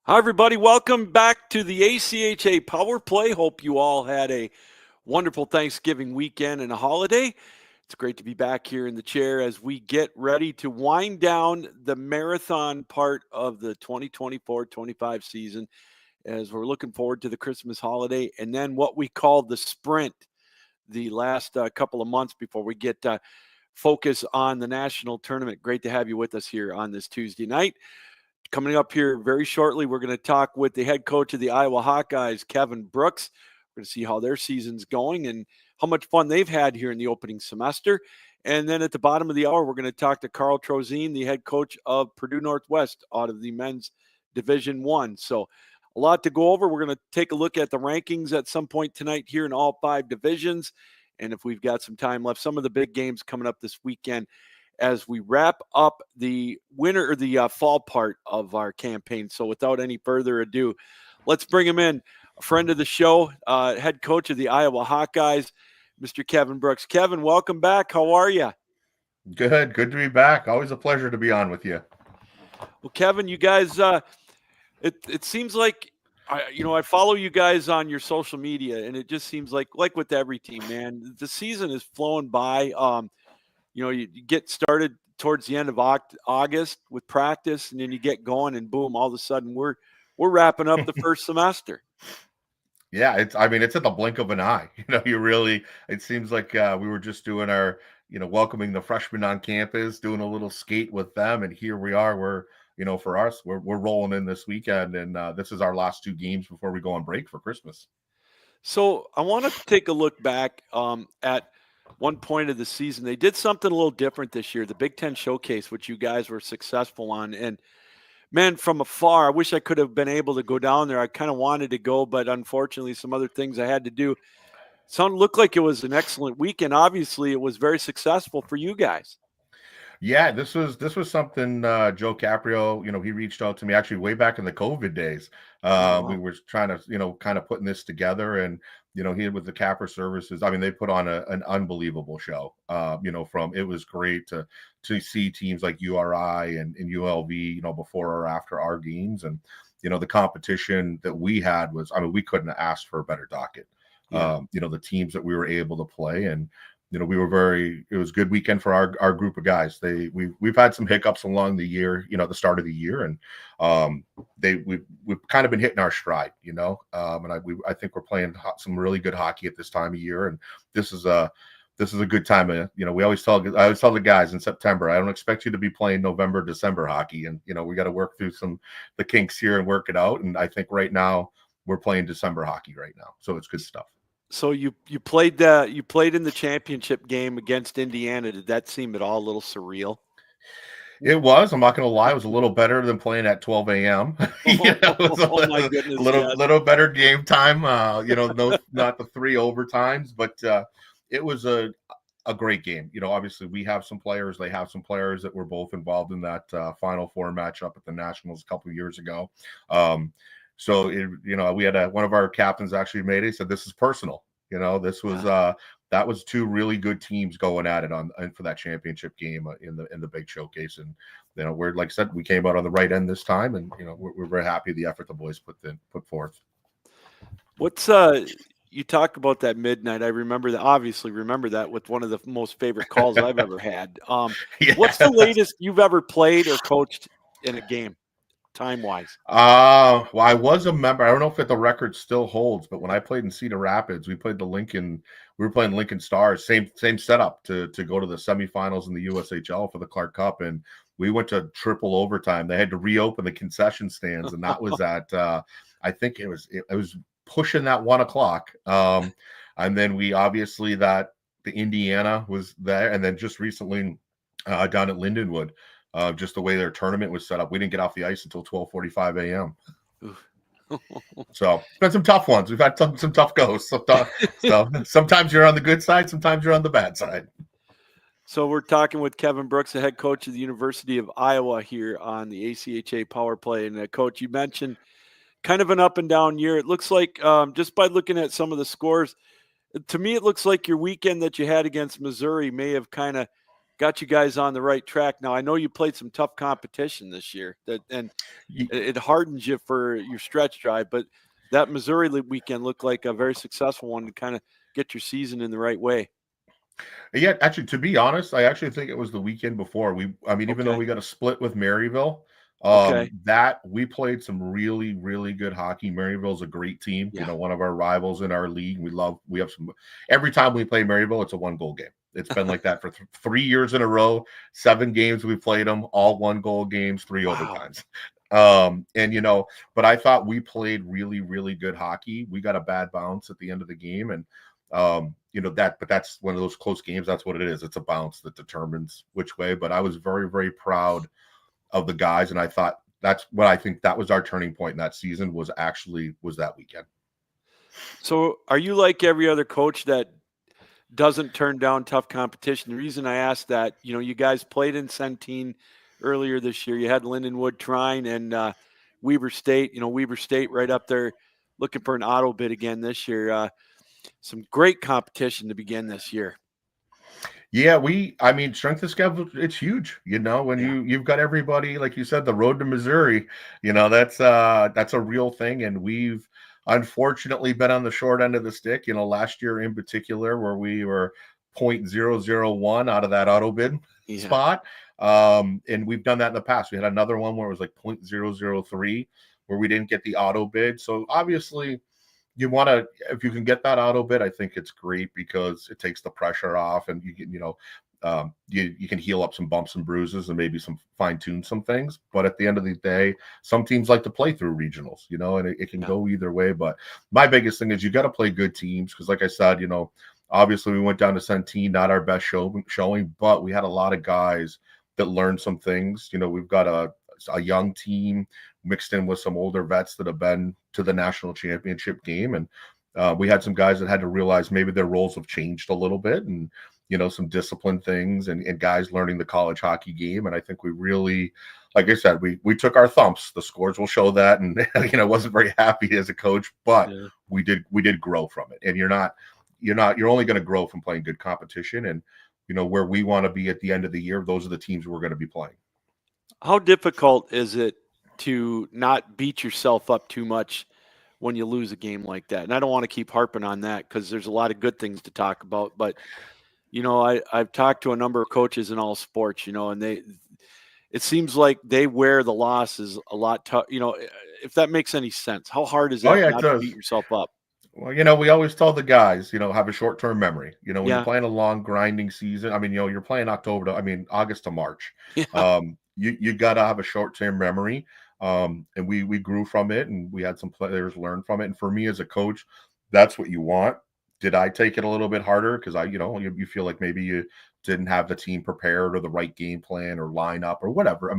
Hi, everybody. Welcome back to the ACHA Power Play. Hope you all had a wonderful Thanksgiving weekend and a holiday. It's great to be back here in the chair as we get ready to wind down the marathon part of the 2024-25 season, as we're looking forward to the Christmas holiday and then what we call the sprint, the last couple of months before we get focus on the national tournament. Great to have you with us here on this Tuesday night. Coming up here very shortly, we're going to talk with the head coach of the Iowa Hawkeyes, Kevin Brooks. We're going to see how their season's going and how much fun they've had here in the opening semester. And then at the bottom of the hour, we're going to talk to Trosien, the head coach of Purdue-Northwest out of the men's Division I. So a lot to go over. We're going to take a look at the rankings at some point tonight here in all five divisions. And if we've got some time left, some of the big games coming up this weekend as we wrap up the winter or the fall part of our campaign. So without any further ado, let's bring him in. A friend of the show, head coach of the Iowa Hawkeyes, Mr. Kevin Brooks. Kevin, welcome back. How are you? Good to be back. Always a pleasure to be on with you. Well, Kevin, you guys, it seems like I follow you guys on your social media, and it just seems like with every team, man, the season is flowing by. You get started towards the end of August with practice, and then you get going, and boom, all of a sudden we're wrapping up the first semester. Yeah, it's at the blink of an eye. It seems like we were just doing our, welcoming the freshmen on campus, doing a little skate with them, and here we are. For us, we're rolling in this weekend, and this is our last two games before we go on break for Christmas. So I want to take a look back at one point of the season. They did something a little different this year, the Big Ten Showcase, which you guys were successful on. And man, from afar, I wish I could have been able to go down there. I kind of wanted to go, but unfortunately, some other things I had to do. Looked like it was an excellent weekend. Obviously, it was very successful for you guys. Yeah, this was something Joe Caprio, he reached out to me actually way back in the COVID days. We were trying to, kind of putting this together, and he with the Capra Services. I mean, they put on an unbelievable show. It was great to see teams like URI and ULV, before or after our games, and the competition that we had was, I mean, we couldn't have asked for a better docket. Yeah. The teams that we were able to play, and it was a good weekend for our group of guys. We've had some hiccups along the year, at the start of the year, and we've kind of been hitting our stride, and I think we're playing some really good hockey at this time of year, and this is a good time. I always tell the guys in September, I don't expect you to be playing November, December hockey, and we got to work through the kinks here and work it out. And I think right now we're playing December hockey right now, so it's good stuff. So you played in the championship game against Indiana. Did that seem at all a little surreal? It was. I'm not going to lie. It was a little better than playing at 12 a.m. It was Oh my goodness! little better game time. No, not the three overtimes, but it was a great game. Obviously we have some players. They have some players that were both involved in that Final Four matchup at the Nationals a couple of years ago. So we had one of our captains actually made it. He said, "This is personal." This was that was two really good teams going at it for that championship game in the big showcase. And we're, like I said, we came out on the right end this time, and we're very happy with the effort the boys put forth. What's you talk about that midnight? I remember that. Obviously, remember that with one of the most favorite calls I've ever had. Yeah. What's the latest you've ever played or coached in a game, time wise? Well, I was a member. I don't know if the record still holds, but when I played in Cedar Rapids, we played we were playing Lincoln Stars, same setup to go to the semifinals in the USHL for the Clark Cup, and we went to triple overtime. They had to reopen the concession stands, and that was at I think it was pushing that 1:00. And then we obviously the Indiana was there, and then just recently down at Lindenwood. Just the way their tournament was set up, we didn't get off the ice until 12:45 a.m. So it's been some tough ones. We've had some tough goes. So sometimes you're on the good side, sometimes you're on the bad side. So we're talking with Kevin Brooks, the head coach of the University of Iowa, here on the ACHA Power Play. And Coach, you mentioned kind of an up and down year. It looks like just by looking at some of the scores, to me, it looks like your weekend that you had against Missouri may have kind of got you guys on the right track. Now I know you played some tough competition this year, and it hardens you for your stretch drive. But that Missouri weekend looked like a very successful one to kind of get your season in the right way. Yeah, actually, to be honest, I actually think it was the weekend before. Even though Okay. we got a split with Maryville, Okay. that we played some really, really good hockey. Maryville's a great team. Yeah. One of our rivals in our league. We have some. Every time we play Maryville, it's a 1-goal game. It's been like that for 3 years in a row. 7 games we played them, all 1-goal games, 3 Wow. overtimes. But I thought we played really, really good hockey. We got a bad bounce at the end of the game, and but that's one of those close games. That's what it is. It's a bounce that determines which way. But I was very, very proud of the guys, and I thought I think that was our turning point in that season was that weekend. So are you like every other coach that doesn't turn down tough competition? The reason I asked that, you guys played in Centene earlier this year. You had Lindenwood, Trine, and Weber State. Weber State right up there looking for an auto bid again this year. Some great competition to begin this year. Yeah, strength of schedule, it's huge. When you've got everybody, like you said, the road to Missouri, that's a real thing. And we've unfortunately been on the short end of the stick, last year in particular, where we were 0.001 out of that auto bid spot. And we've done that in the past. We had another one where it was like 0.003 where we didn't get the auto bid. So obviously, you want to, if you can get that auto bid, I think it's great because it takes the pressure off, and you can, you can heal up some bumps and bruises and maybe fine tune some things. But at the end of the day, some teams like to play through regionals, and it can go either way. But my biggest thing is you got to play good teams because, like I said, obviously we went down to Centene, not our best showing, but we had a lot of guys that learned some things. We've got a young team mixed in with some older vets that have been to the national championship game. And we had some guys that had to realize maybe their roles have changed a little bit, and, some discipline things and guys learning the college hockey game. And I think we really, like I said, we took our thumps. The scores will show that. And, wasn't very happy as a coach, but we did grow from it. And you're only going to grow from playing good competition. And, where we want to be at the end of the year, those are the teams we're going to be playing. How difficult is it to not beat yourself up too much when you lose a game like that? And I don't want to keep harping on that because there's a lot of good things to talk about. But, I've talked to a number of coaches in all sports, and it seems like they wear the losses a lot tough. If that makes any sense, how hard is that not to beat yourself up? Well, we always tell the guys, have a short-term memory. When you're playing a long grinding season, you're playing August to March. Yeah. You got to have a short-term memory. And we grew from it, and we had some players learn from it. And for me as a coach, that's what you want. Did I take it a little bit harder? Because you feel like maybe you didn't have the team prepared or the right game plan or lineup or whatever.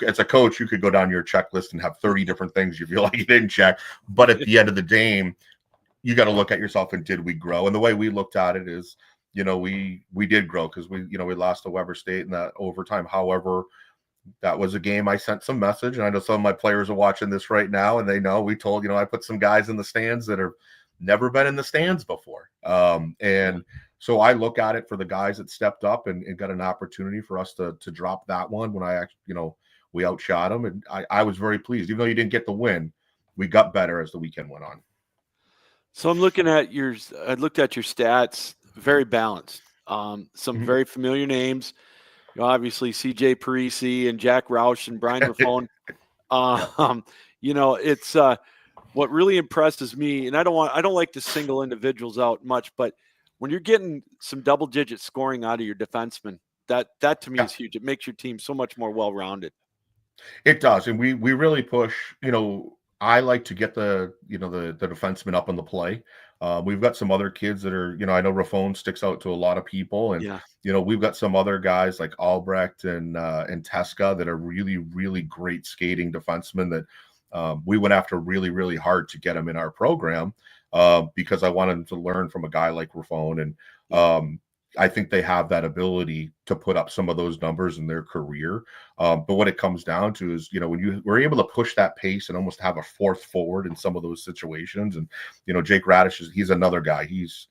As a coach, you could go down your checklist and have 30 different things you feel like you didn't check. But at the end of the game, you got to look at yourself and did we grow? And the way we looked at it is, we did grow because we lost to Weber State in that overtime. However, that was a game I sent some message, and I know some of my players are watching this right now, and they know we told, I put some guys in the stands that have never been in the stands before. So I look at it for the guys that stepped up and got an opportunity for us to drop that one when I actually, we outshot them. And I was very pleased, even though you didn't get the win, we got better as the weekend went on. So I'm looking at I looked at your stats, very balanced. Some very familiar names. Obviously CJ Parisi and Jack Roush and Brian Raffone. It's what really impresses me, and I don't like to single individuals out much, but when you're getting some double-digit scoring out of your defensemen, that to me is huge. It makes your team so much more well-rounded. It does, and we really push. I like to get the defenseman up on the play. We've got some other kids that are, I know Raffone sticks out to a lot of people, and we've got some other guys like Albrecht and Teska that are really, really great skating defensemen that we went after really, really hard to get them in our program because I wanted them to learn from a guy like Raffone, and I think they have that ability to put up some of those numbers in their career. But what it comes down to is, when you were able to push that pace and almost have a fourth forward in some of those situations. And, Jake Radish he's another guy. He's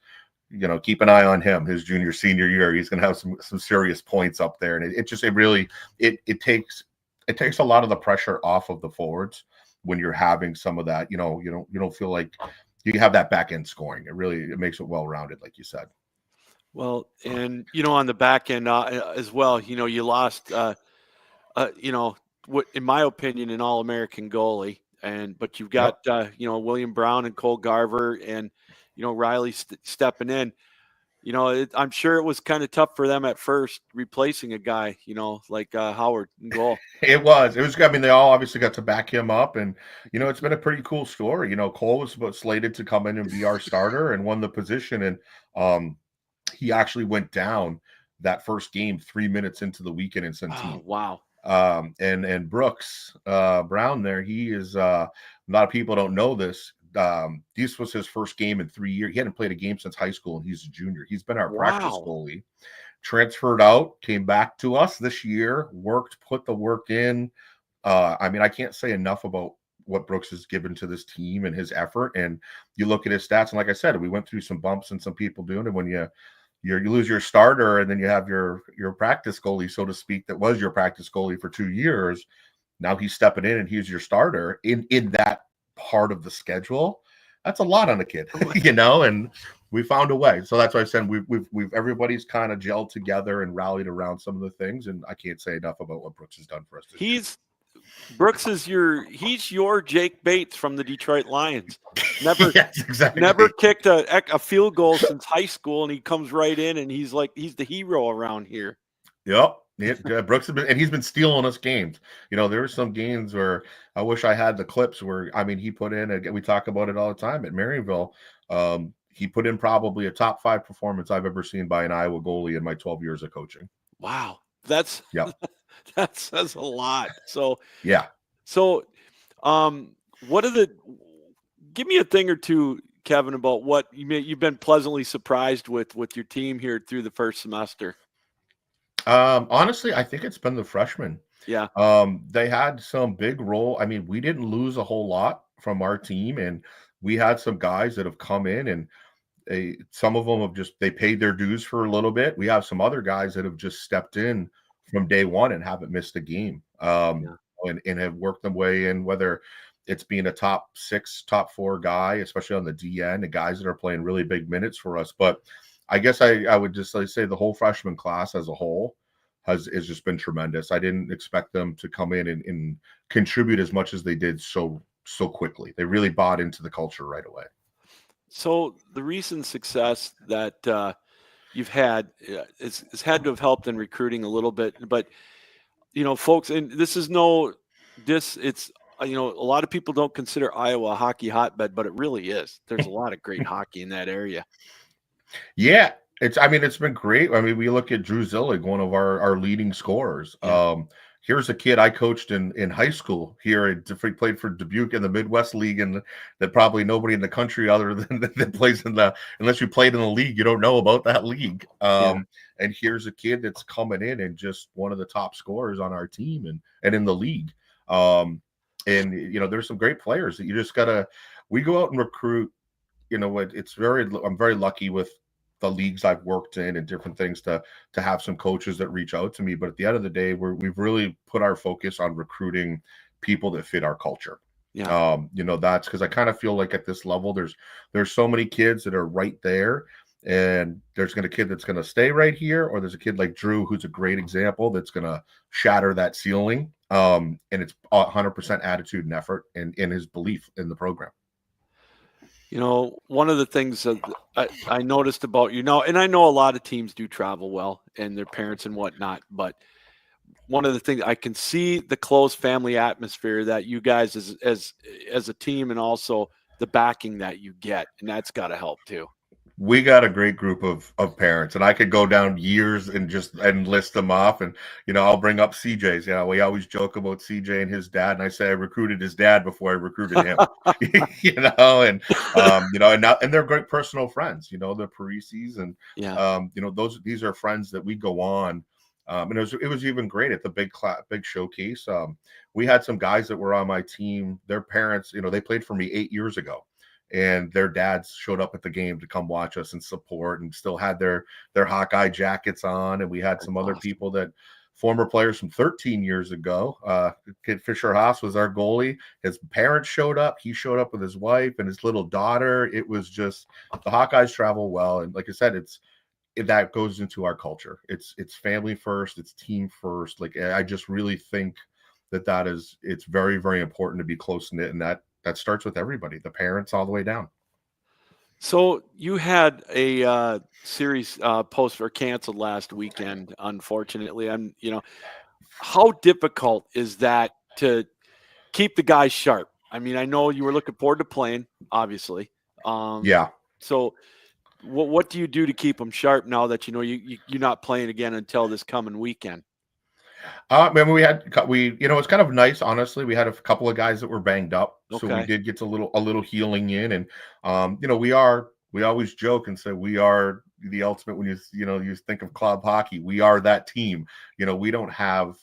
keep an eye on him his junior, senior year. He's going to have some serious points up there. And it takes a lot of the pressure off of the forwards when you're having some of that, you don't feel like you have that back end scoring. It makes it well-rounded, like you said. Well, and, on the back end as well, you lost, what, in my opinion, an All-American goalie. But you've got, William Brown and Cole Garver and, Riley stepping in. I'm sure it was kind of tough for them at first replacing a guy, like Howard in goal. It was. I mean, they all obviously got to back him up, and it's been a pretty cool story. Cole was slated to come in and be our starter and won the position, and he actually went down that first game 3 minutes into the weekend in Centene. Oh, wow. And Brooks Brown there, he is a lot of people don't know this. This was his first game in 3 years. He hadn't played a game since high school, and he's a junior. He's been our practice goalie. Transferred out, came back to us this year, put the work in. I mean, I can't say enough about what Brooks has given to this team and his effort. And you look at his stats, and like I said, we went through some bumps and some people doing it when you lose your starter and then you have your practice goalie, so to speak, that was your practice goalie for 2 years. Now he's stepping in and he's your starter in that part of the schedule. That's a lot on a kid, and we found a way. So that's why I said we've everybody's kind of gelled together and rallied around some of the things. And I can't say enough about what Brooks has done for us this year. Brooks is your Jake Bates from the Detroit Lions. Never, yes, exactly. Never kicked a field goal since high school, and he comes right in, and he's the hero around here. Yep. Yeah, Brooks he's been stealing us games. There were some games where I wish I had the clips where, I mean, he put in, we talk about it all the time at Marionville. He put in probably a top 5 performance I've ever seen by an Iowa goalie in my 12 years of coaching. Wow. That says a lot. So, yeah. So, give me a thing or two, Kevin, about what you've been pleasantly surprised with your team here through the first semester. Honestly, I think it's been the freshmen. Yeah. They had some big role. I mean, we didn't lose a whole lot from our team, and we had some guys that have come in, and some of them they paid their dues for a little bit. We have some other guys that have just stepped in from day one and haven't missed a game. And have worked their way in, whether it's being a top 6, top 4 guy, especially on the DN, the guys that are playing really big minutes for us. But I guess I would just say the whole freshman class as a whole has just been tremendous. I didn't expect them to come in and contribute as much as they did so quickly. They really bought into the culture right away. So the recent success that you've had it's had to have helped in recruiting a little bit, but folks, and it's a lot of people don't consider Iowa a hockey hotbed, but it really is. There's a lot of great hockey in that area. Yeah, it's been great. I mean, we look at Drew Zillig, one of our leading scorers. Yeah. Here's a kid I coached in high school here. He played for Dubuque in the Midwest League, and that probably nobody in the country other than that plays unless you played in the league, you don't know about that league. And here's a kid that's coming in and just one of the top scorers on our team and in the league. And there's some great players that you just we go out and recruit. I'm very lucky with the leagues I've worked in and different things to have some coaches that reach out to me. But at the end of the day, we've really put our focus on recruiting people that fit our culture. Yeah. That's because I kind of feel like at this level, there's so many kids that are right there, and there's a kid that's going to stay right here, or there's a kid like Drew, who's a great example that's going to shatter that ceiling. And it's 100% attitude and effort and his belief in the program. One of the things that I noticed about and I know a lot of teams do travel well and their parents and whatnot, but one of the things I can see the close family atmosphere that you guys as a team, and also the backing that you get, and that's got to help too. We got a great group of parents, and I could go down years and list them off. And, I'll bring up CJ's. We always joke about CJ and his dad. And I say I recruited his dad before I recruited him, and they're great personal friends, the Parisis. And, these are friends that we go on. And it was even great at the big showcase. We had some guys that were on my team. Their parents, they played for me 8 years ago. and their dads showed up at the game to come watch us and support, and still had their Hawkeye jackets on. And we had some other people that former players from 13 years ago. Kid Fisher Haas was our goalie. His parents showed up. He showed up with his wife and his little daughter. It was just, the Hawkeyes travel well. And like I said, that goes into our culture. It's family first. It's team first. Like, I just really think it's very, very important to be close knit. And that starts with everybody, the parents all the way down. So you had a series post or canceled last weekend, unfortunately. How difficult is that to keep the guys sharp? I mean, I know you were looking forward to playing, obviously. Yeah. So what do you do to keep them sharp now that you're not playing again until this coming weekend? Remember it's kind of nice, honestly. We had a couple of guys that were banged up, so we did get a little healing in, and we always joke and say we are the ultimate. When you think of club hockey, we are that team. We don't have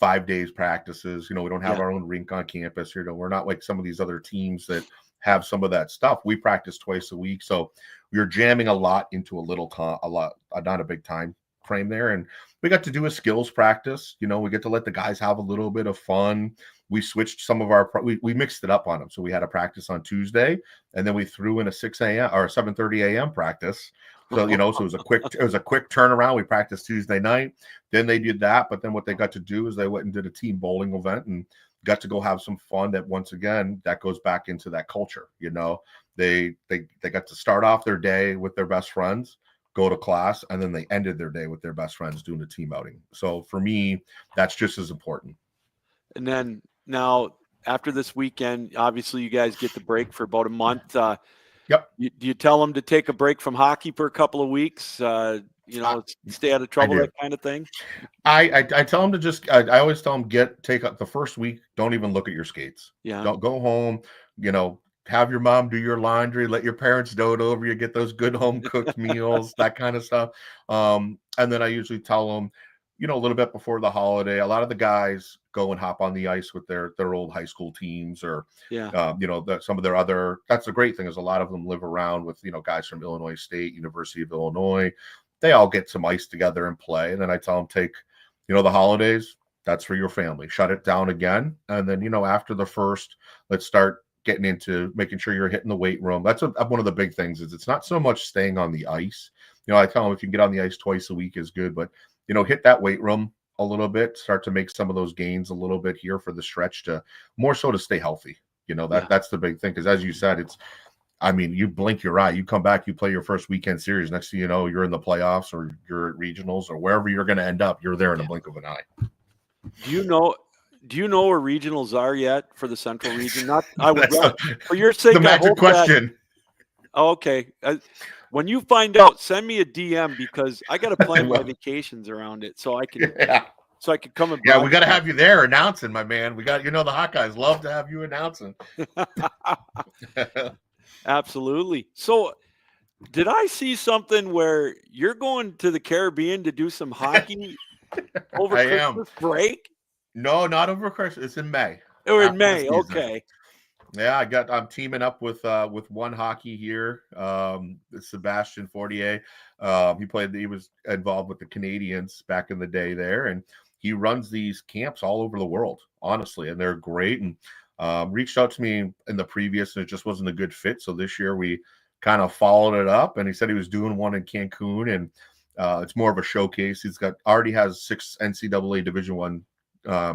5 days practices. We don't have our own rink on campus. We're not like some of these other teams that have some of that stuff. We practice twice a week, so we're jamming a lot into not a big time frame there. And we got to do a skills practice. We get to let the guys have a little bit of fun. We switched some of we mixed it up on them. So we had a practice on Tuesday, and then we threw in a 6 a.m. or 7:30 a.m. practice. So, so it was a quick turnaround. We practiced Tuesday night. Then they did that. But then what they got to do is they went and did a team bowling event and got to go have some fun. That once again, that goes back into that culture. They got to start off their day with their best friends, go to class, and then they ended their day with their best friends doing a team outing. So for me, that's just as important. And then now after this weekend, obviously you guys get the break for about a month. Yep. Do you tell them to take a break from hockey for a couple of weeks? Stay out of trouble, that kind of thing. I tell them to just. I always tell them take up the first week. Don't even look at your skates. Yeah. Don't go home. Have your mom do your laundry. Let your parents dote over you. Get those good home cooked meals, that kind of stuff. And then I usually tell them, a little bit before the holiday. A lot of the guys go and hop on the ice with their old high school teams, or some of their other. That's the great thing, is a lot of them live around with guys from Illinois State, University of Illinois. They all get some ice together and play. And then I tell them, take the holidays. That's for your family. Shut it down again, and then after the first, let's start getting into making sure you're hitting the weight room. That's one of the big things. Is it's not so much staying on the ice. I tell them if you can get on the ice twice a week is good, but hit that weight room a little bit, start to make some of those gains a little bit here for the stretch, to more so to stay healthy. That's the big thing. Because as you said, you blink your eye, you come back, you play your first weekend series. Next thing you know, you're in the playoffs, or you're at regionals, or wherever you're going to end up. You're there in a blink of an eye. Do you know where regionals are yet for the Central region? Not, I would for your sake. The magic question. Okay. When you find out, send me a DM, because I got to plan my vacations around it, so I can. Yeah. So I could come and. Yeah, we got to have you there announcing, my man. We got the Hawkeyes love to have you announcing. Absolutely. So, did I see something where you're going to the Caribbean to do some hockey over Christmas break? No, not over Christmas. It's in May. Or in May, okay. Yeah, I'm teaming up with one hockey here. Sebastian Fortier. He was involved with the Canadians back in the day there, and he runs these camps all over the world, honestly, and they're great. And reached out to me in the previous, and it just wasn't a good fit. So this year we kind of followed it up, and he said he was doing one in Cancun, and it's more of a showcase. He's already has 6 NCAA Division I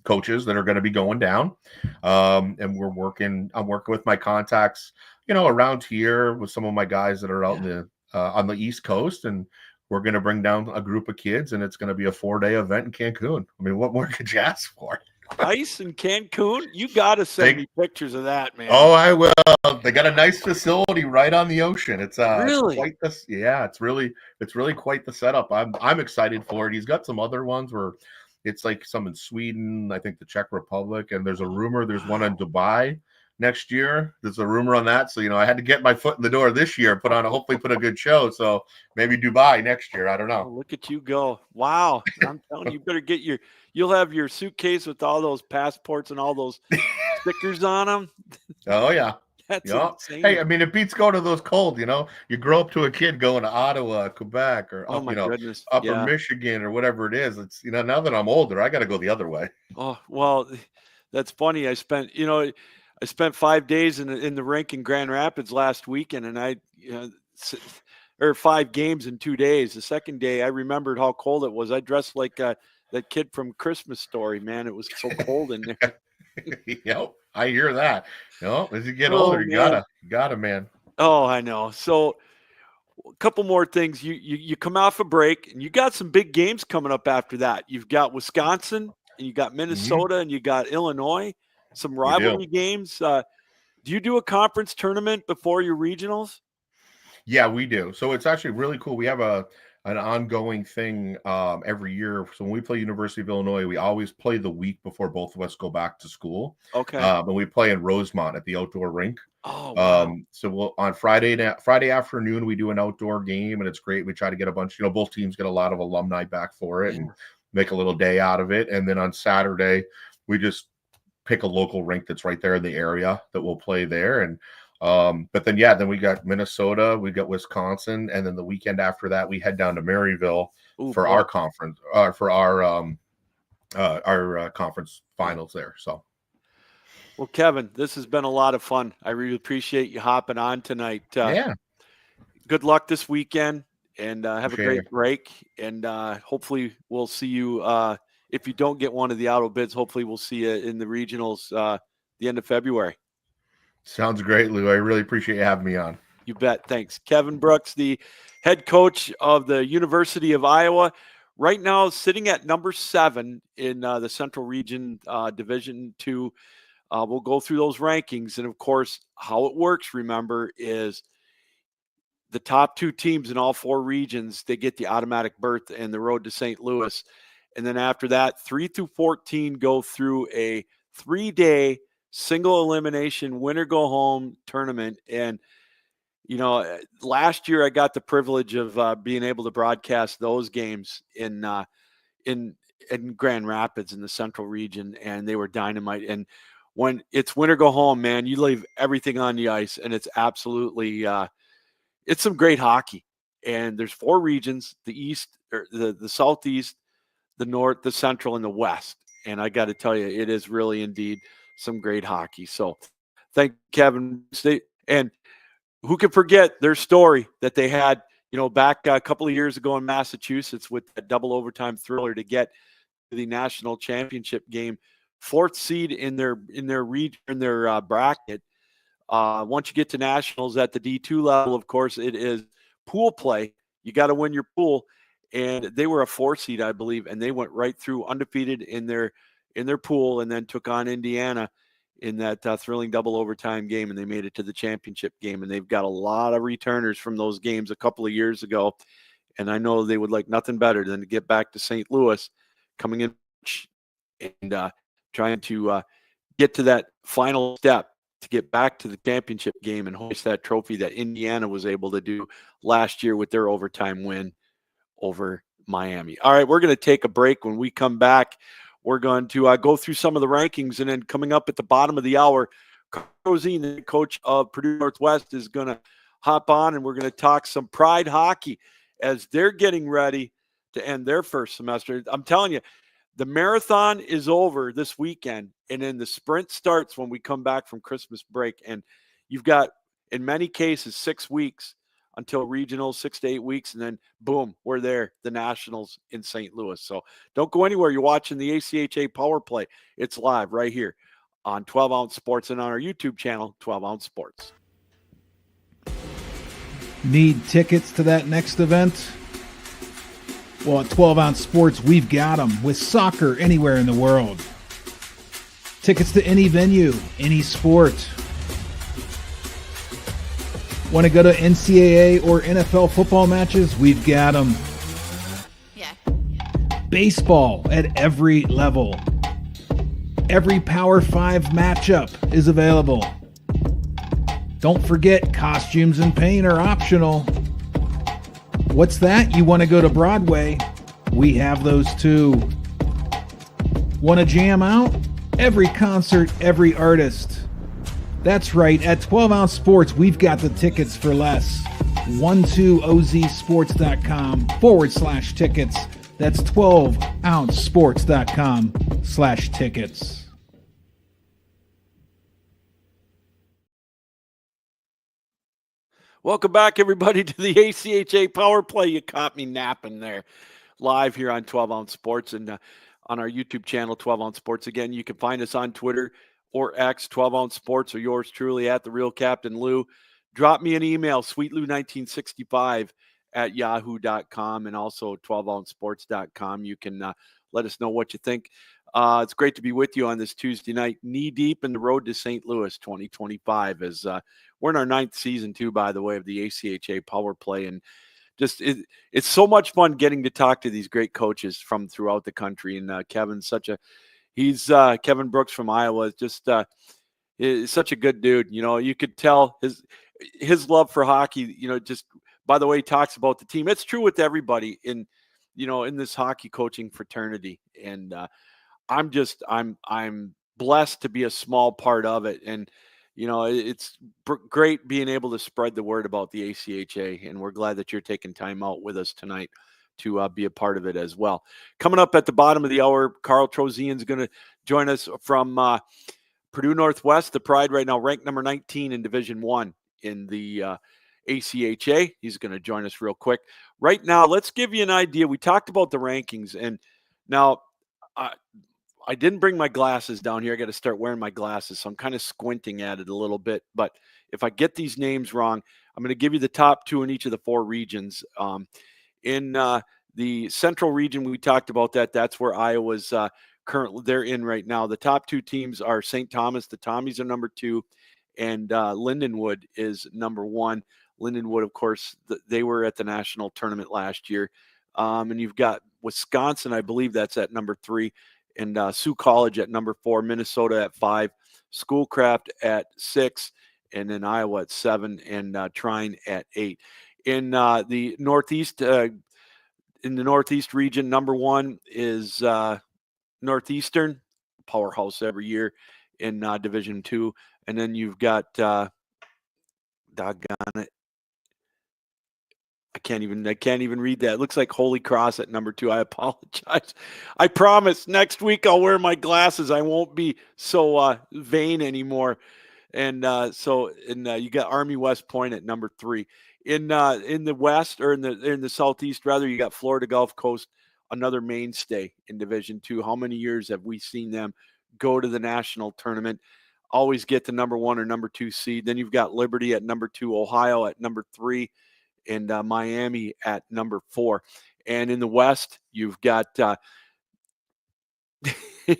coaches that are going to be going down, and I'm working with my contacts, around here with some of my guys that are out in the on the East Coast, and we're going to bring down a group of kids, and it's going to be a 4-day event in Cancun. I mean, what more could you ask for? Ice in Cancun? You got to send me pictures of that, man. Oh, I will. They got a nice facility right on the ocean. It's really quite this. Yeah, it's really quite the setup. I'm excited for it. He's got some other ones where it's like some in Sweden, I think the Czech Republic, and there's a rumor there's one in Dubai next year. There's a rumor on that. So, I had to get my foot in the door this year, hopefully put a good show. So maybe Dubai next year. I don't know. Oh, look at you go. Wow. I'm telling you, better get you'll have your suitcase with all those passports and all those stickers on them. Oh, yeah. That's Yeah. insane. Hey, I mean, it beats going to those cold, you grow up to a kid going to Ottawa, Quebec, or Oh up, my goodness. upper Yeah. Michigan or whatever it is. It's, now that I'm older, I got to go the other way. Oh, well, that's funny. I spent 5 days in the rink in Grand Rapids last weekend, and or 5 games in 2 days. The second day, I remembered how cold it was. I dressed like that kid from Christmas Story, man. It was so cold in there. Yep, I hear that. As you get Oh, older, you man. gotta, man. Oh, I know. So a couple more things. You come off a break, and you got some big games coming up after that. You've got Wisconsin, and you got Minnesota, and you got Illinois. Some We do. rivalry games. Do you do a conference tournament before your regionals? Yeah, we do. So it's actually really cool. We have an ongoing thing every year. So when we play University of Illinois, we always play the week before both of us go back to school. Okay. And we play in Rosemont at the outdoor rink. Oh, wow. So we'll on Friday afternoon we do an outdoor game, and it's great. We try to get a bunch, both teams get a lot of alumni back for it and make a little day out of it. And then on Saturday, we just pick a local rink that's right there in the area that we'll play there. And but then we got Minnesota, we got Wisconsin, and then the weekend after that we head down to Maryville for our conference, for our conference finals there. So, well, Kevin, this has been a lot of fun. I really appreciate you hopping on tonight. Yeah. Good luck this weekend, and have a great it. break. And hopefully we'll see you. If you don't get one of the auto bids, hopefully we'll see you in the regionals the end of February. Sounds great, Lou. I really appreciate you having me on. You bet. Thanks. Kevin Brooks, the head coach of the University of Iowa, right now sitting at number 7 in the Central Region Division II. We'll go through those rankings. And, of course, how it works, remember, is the top 2 teams in all 4 regions, they get the automatic berth and the road to St. Louis. And then after that, 3 through 14 go through a 3-day single elimination winner go home tournament. And last year I got the privilege of being able to broadcast those games in Grand Rapids in the Central Region, and they were dynamite. And when it's winner go home, man, you leave everything on the ice, and it's absolutely it's some great hockey. And there's 4 regions: the East, or the Southeast, the North, the Central, and the West. And I got to tell you, it is really indeed some great hockey. So thank Kevin. And who can forget their story that they had, back a couple of years ago in Massachusetts with that double overtime thriller to get to the national championship game, 4th seed in their bracket. Once you get to nationals at the D2 level, of course, it is pool play. You got to win your pool. And they were a 4 seed, I believe, and they went right through undefeated in their pool, and then took on Indiana in that thrilling double overtime game, and they made it to the championship game. And they've got a lot of returners from those games a couple of years ago, and I know they would like nothing better than to get back to St. Louis, coming in and trying to get to that final step to get back to the championship game and hoist that trophy that Indiana was able to do last year with their overtime win over Miami. All right, we're going to take a break. When we come back, we're going to go through some of the rankings, and then coming up at the bottom of the hour, Trosien, the coach of Purdue-Northwest, is going to hop on, and we're going to talk some Pride hockey as they're getting ready to end their first semester. I'm telling you, the marathon is over this weekend, and then the sprint starts when we come back from Christmas break. And you've got, in many cases, 6 weeks until regionals, 6 to 8 weeks, and then boom, we're there, the nationals in St. Louis. So don't go anywhere. You're watching the ACHA Power Play. It's live right here on 12 Ounce Sports and on our YouTube channel, 12 Ounce Sports. Need tickets to that next event? Well, at 12 Ounce Sports, we've got them, with soccer anywhere in the world. Tickets to any venue, any sport. Want to go to NCAA or NFL football matches? We've got them. Yeah. Baseball at every level. Every Power 5 matchup is available. Don't forget, costumes and paint are optional. What's that? You want to go to Broadway? We have those too. Want to jam out? Every concert, every artist. That's right. At 12 Ounce Sports, we've got the tickets for less. 12ozsports.com/tickets. That's 12ouncesports.com/tickets. Welcome back, everybody, to the ACHA Power Play. You caught me napping there, live here on 12 Ounce Sports and on our YouTube channel, 12 Ounce Sports. Again, you can find us on Twitter or X, 12 Ounce Sports, or yours truly at The Real Captain Lou. Drop me an email, sweetlou1965@yahoo.com, and also 12ouncesports.com. You can let us know what you think. It's great to be with you on this Tuesday night, knee deep in the road to St. Louis 2025. As we're in our 9th season, too, by the way, of the ACHA Power Play. And just it's so much fun getting to talk to these great coaches from throughout the country. And Kevin's Kevin Brooks from Iowa, is such a good dude. You know, you could tell his love for hockey, you know, just by the way he talks about the team. It's true with everybody in this hockey coaching fraternity. And I'm blessed to be a small part of it. And, you know, it's great being able to spread the word about the ACHA. And we're glad that you're taking time out with us tonight to be a part of it as well. Coming up at the bottom of the hour, Carl Trosien is going to join us from Purdue-Northwest, the Pride right now, ranked number 19 in Division I in the ACHA. He's going to join us real quick. Right now, let's give you an idea. We talked about the rankings, and now I didn't bring my glasses down here. I got to start wearing my glasses, so I'm kind of squinting at it a little bit. But if I get these names wrong, I'm going to give you the top 2 in each of the 4 regions. In the Central region, we talked about that. That's where Iowa's currently they're in right now. The top 2 teams are St. Thomas. The Tommies are number 2, and Lindenwood is number 1. Lindenwood, of course, they were at the national tournament last year. And you've got Wisconsin, I believe that's at number 3. And Sioux College at number 4, Minnesota at 5, Schoolcraft at 6, and then Iowa at 7, and Trine at 8. In the Northeast, in the Northeast region, number 1 is Northeastern, powerhouse every year in Division II, and then you've got doggone it. I can't even read that. It looks like Holy Cross at number 2. I apologize. I promise next week I'll wear my glasses. I won't be so vain anymore. And you got Army West Point at number 3. In the West, or in the Southeast rather, you got Florida Gulf Coast, another mainstay in Division II. How many years have we seen them go to the national tournament? Always get the number 1 or number 2 seed. Then you've got Liberty at number 2, Ohio at number 3. And Miami at number 4. And in the West, you've got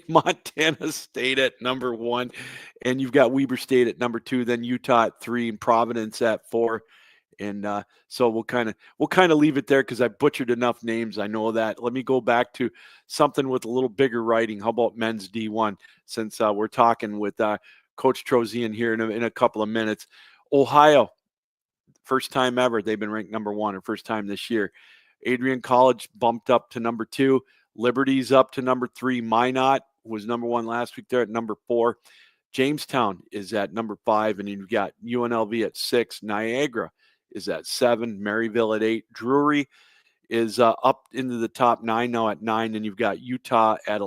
Montana State at number 1, and you've got Weber State at number 2, then Utah at 3, and Providence at 4. And so we'll kind of leave it there because I butchered enough names. I know that. Let me go back to something with a little bigger writing. How about men's D1? Since we're talking with Coach Trosien here in a couple of minutes. Ohio. First time ever they've been ranked number 1, or first time this year. Adrian College bumped up to number 2. Liberty's up to number 3. Minot was number 1 last week. They're at number 4. Jamestown is at number 5. And you've got UNLV at 6. Niagara is at 7. Maryville at 8. Drury is up into the top 9 now at 9. And you've got Utah at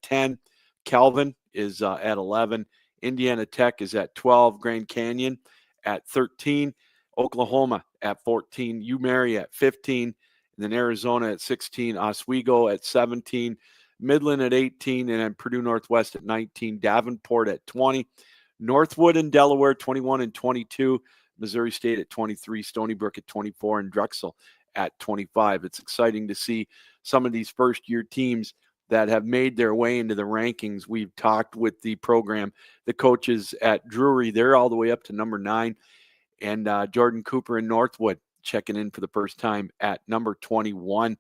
10. Calvin is at 11. Indiana Tech is at 12. Grand Canyon at 13. Oklahoma at 14, UMary at 15, and then Arizona at 16, Oswego at 17, Midland at 18, and then Purdue-Northwest at 19, Davenport at 20, Northwood and Delaware 21 and 22, Missouri State at 23, Stony Brook at 24, and Drexel at 25. It's exciting to see some of these first-year teams that have made their way into the rankings. We've talked with the program, the coaches at Drury. They're all the way up to number 9. And Jordan Cooper in Northwood checking in for the first time at number 21.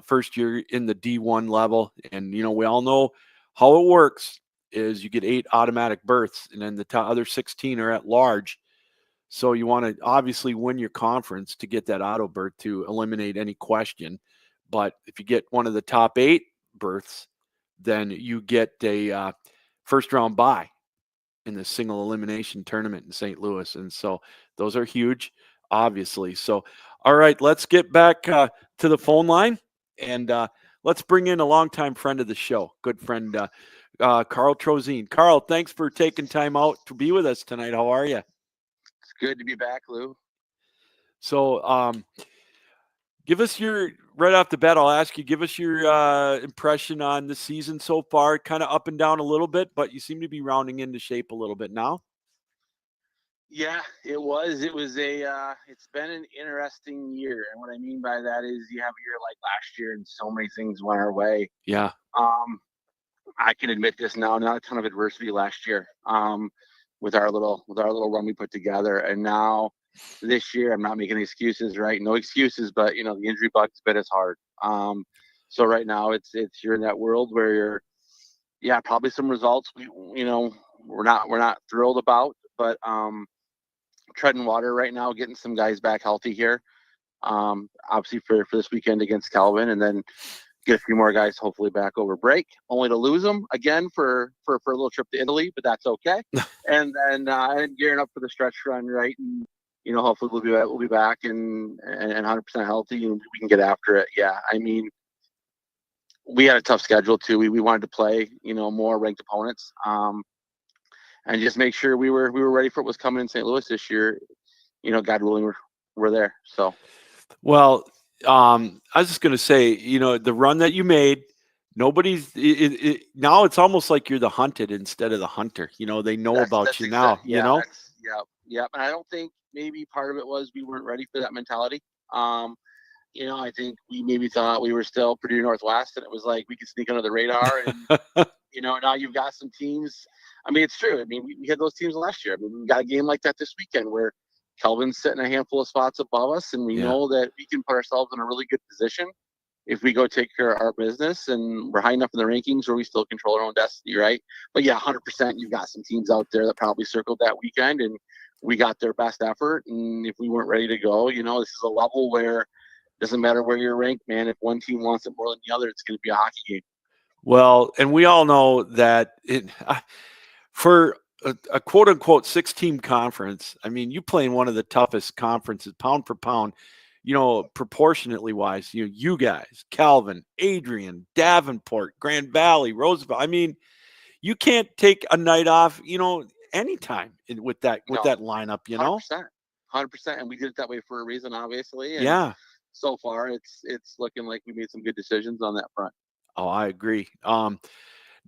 First year in the D1 level. And, we all know how it works is you get 8 automatic berths, and then the other 16 are at large. So you want to obviously win your conference to get that auto berth to eliminate any question. But if you get one of the top 8 berths, then you get a first round bye. in the single elimination tournament in St. Louis. And so those are huge, obviously. So, all right, let's get back to the phone line, and let's bring in a longtime friend of the show, good friend, Carl Trosien. Carl, thanks for taking time out to be with us tonight. How are you? It's good to be back, Lou. So, give us your, right off the bat, I'll ask you, give us your impression on the season so far. Kind of up and down a little bit, but you seem to be rounding into shape a little bit now. Yeah, it was. It's been an interesting year. And what I mean by that is you have a year like last year and so many things went our way. Yeah. I can admit this now, not a ton of adversity last year. With our little run we put together. And now this year, I'm not making excuses, right? No excuses, but the injury bug's bit us hard. So right now it's you're in that world where you're, probably some results we're not thrilled about, but treading water right now, getting some guys back healthy here. Obviously for this weekend against Calvin, and then get a few more guys hopefully back over break, only to lose them again for a little trip to Italy, but that's okay. And then gearing up for the stretch run, right? And hopefully we'll be back and 100% healthy, and we can get after it. Yeah, I mean, we had a tough schedule too. We wanted to play more ranked opponents, and just make sure we were ready for what was coming in St. Louis this year. God willing, we're there. So, well, I was just going to say, the run that you made, nobody's now it's almost like you're the hunted instead of the hunter. They know about you now, Yeah. And I don't think maybe part of it was we weren't ready for that mentality. I think we maybe thought we were still Purdue-Northwest, and it was like we could sneak under the radar. And, now you've got some teams. I mean, it's true. I mean, we had those teams last year. I mean, we got a game like that this weekend where Kelvin's sitting a handful of spots above us, and we know that we can put ourselves in a really good position if we go take care of our business, and we're high enough in the rankings where we still control our own destiny, right? But yeah, 100%, you've got some teams out there that probably circled that weekend, and we got their best effort. And if we weren't ready to go, this is a level where it doesn't matter where you're ranked, man. If one team wants it more than the other, it's going to be a hockey game. Well, and we all know that for a quote unquote 6-team conference, I mean, you play in one of the toughest conferences, pound for pound, proportionately wise, you guys, Calvin, Adrian, Davenport, Grand Valley, Roosevelt. I mean, you can't take a night off, anytime with that lineup, 100%. And we did it that way for a reason, obviously. And yeah. So far, it's looking like we made some good decisions on that front. Oh, I agree. No,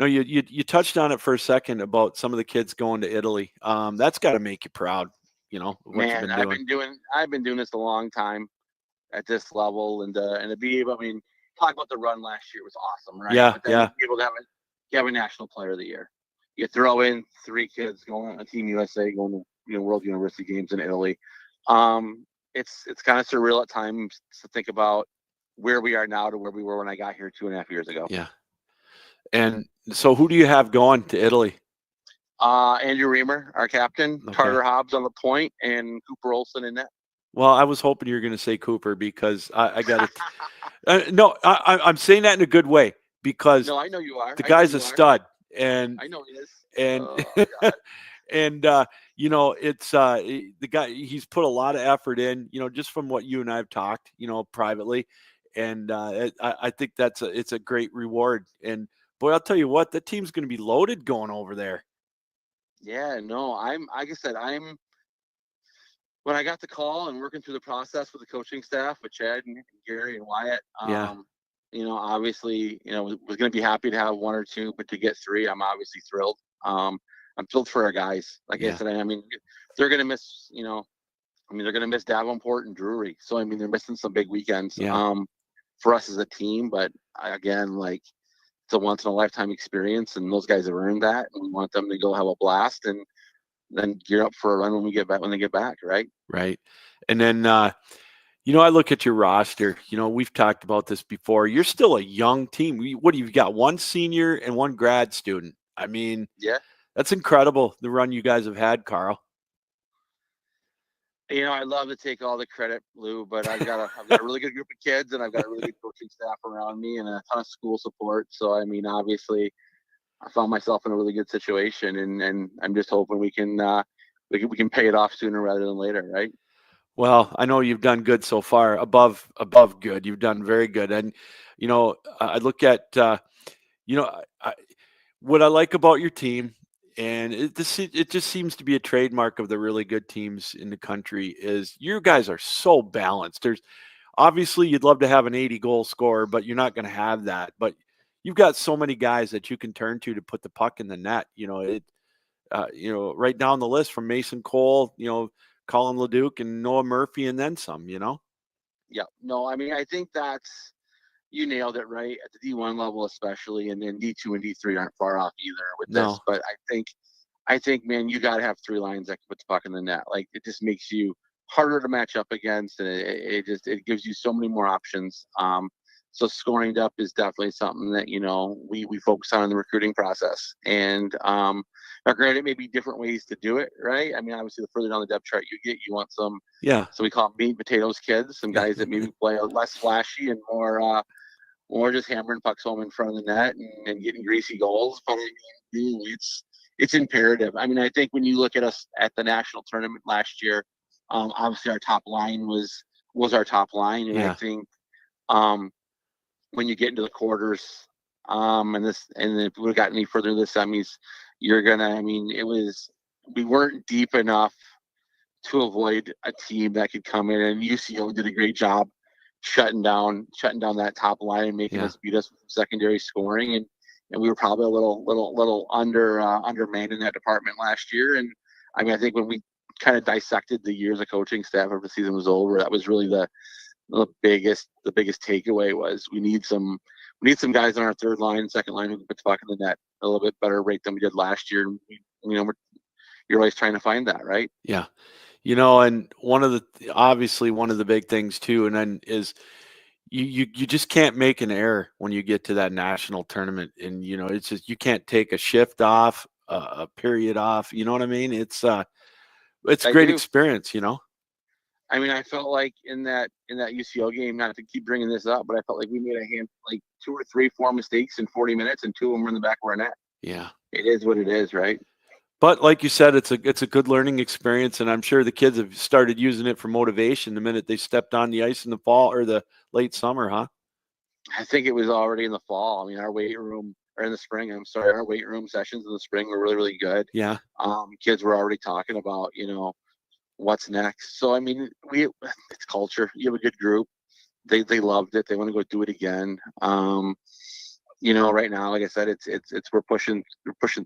you touched on it for a second about some of the kids going to Italy. That's got to make you proud. What man, you've been doing. I've been doing this a long time at this level, and to be able, talk about the run last year was awesome, right? Yeah, but then to be able to have a National Player of the Year. You throw in 3 kids going on Team USA, going to World University Games in Italy. It's kind of surreal at times to think about where we are now to where we were when I got here 2.5 years ago. Yeah. And so who do you have going to Italy? Andrew Reamer, our captain, Okay. Carter Hobbs on the point, and Cooper Olsen in net. Well, I was hoping you were going to say Cooper because I got it. No, I'm saying that in a good way because no, I know you are. The guy's a stud, and I know he is. And and it's the guy. He's put a lot of effort in. Just from what you and I have talked, privately, and I think it's a great reward. And boy, I'll tell you what, the team's going to be loaded going over there. Yeah, no, like I said, when I got the call and working through the process with the coaching staff, with Chad and Gary and Wyatt, obviously, was going to be happy to have 1 or 2, but to get 3, I'm obviously thrilled. I'm thrilled for our guys. Like I said, they're going to miss, they're going to miss Davenport and Drury. So, they're missing some big weekends for us as a team. But again, it's a once in a lifetime experience, and those guys have earned that. And we want them to go have a blast and then gear up for a run when they get back. Right. Right. And then, I look at your roster, we've talked about this before. You're still a young team. What do you got? 1 senior and 1 grad student. Yeah, that's incredible. The run you guys have had, Carl. I'd love to take all the credit, Lou, but I've got a really good group of kids, and I've got a really good coaching staff around me and a ton of school support. So, obviously, I found myself in a really good situation, and I'm just hoping we can pay it off sooner rather than later, right? Well, I know you've done good so far, above good. You've done very good, and I look at what I like about your team, and it just seems to be a trademark of the really good teams in the country, is you guys are so balanced. There's obviously you'd love to have an 80 goal scorer, but you're not going to have that. But you've got so many guys that you can turn to put the puck in the net. Right down the list from Mason Cole, Colin Leduc and Noah Murphy, and then some. Yeah. No, I mean, I think you nailed it right at the D1 level, especially, and then D2 and D3 aren't far off either with this. But I think, man, you got to have 3 lines that can put the puck in the net. Like, it just makes you harder to match up against, and it gives you so many more options. So scoring depth is definitely something that we focus on in the recruiting process. And now, granted, it may be different ways to do it, right? I mean, obviously, the further down the depth chart you get, you want some. Yeah. So we call them meat and potatoes kids, some guys that maybe play less flashy and more just hammering pucks home in front of the net and getting greasy goals. But I mean, it's imperative. I mean, I think when you look at us at the national tournament last year, obviously our top line was our top line, and I think when you get into the quarters, and if we would have gotten any further in the semis, we weren't deep enough to avoid a team that could come in, and UCO did a great job shutting down that top line and making us beat us with secondary scoring, and we were probably a little undermanned in that department last year. And I mean, I think when we kind of dissected the years of coaching staff after the season was over, that was really the biggest takeaway was we need some guys on our third line, second line who can put the puck in the net a little bit better rate than we did last year. You're always trying to find that, right? Yeah. And one of the big things too, and then is you just can't make an error when you get to that national tournament. And, it's just, you can't take a shift off, a period off. You know what I mean? It's a great experience, I mean, I felt like in that UCO game, not to keep bringing this up, but I felt like we made like 2 or 3, 4 mistakes in 40 minutes, and 2 of them were in the back of our net. Yeah. It is what it is, right? But like you said, it's a good learning experience, and I'm sure the kids have started using it for motivation the minute they stepped on the ice in the fall or the late summer, huh? I think it was already in the fall. I mean, our weight room sessions in the spring were really, really good. Yeah. Kids were already talking about, what's next. So, I mean, it's culture. You have a good group. They loved it. They want to go do it again. Right now, like I said, we're pushing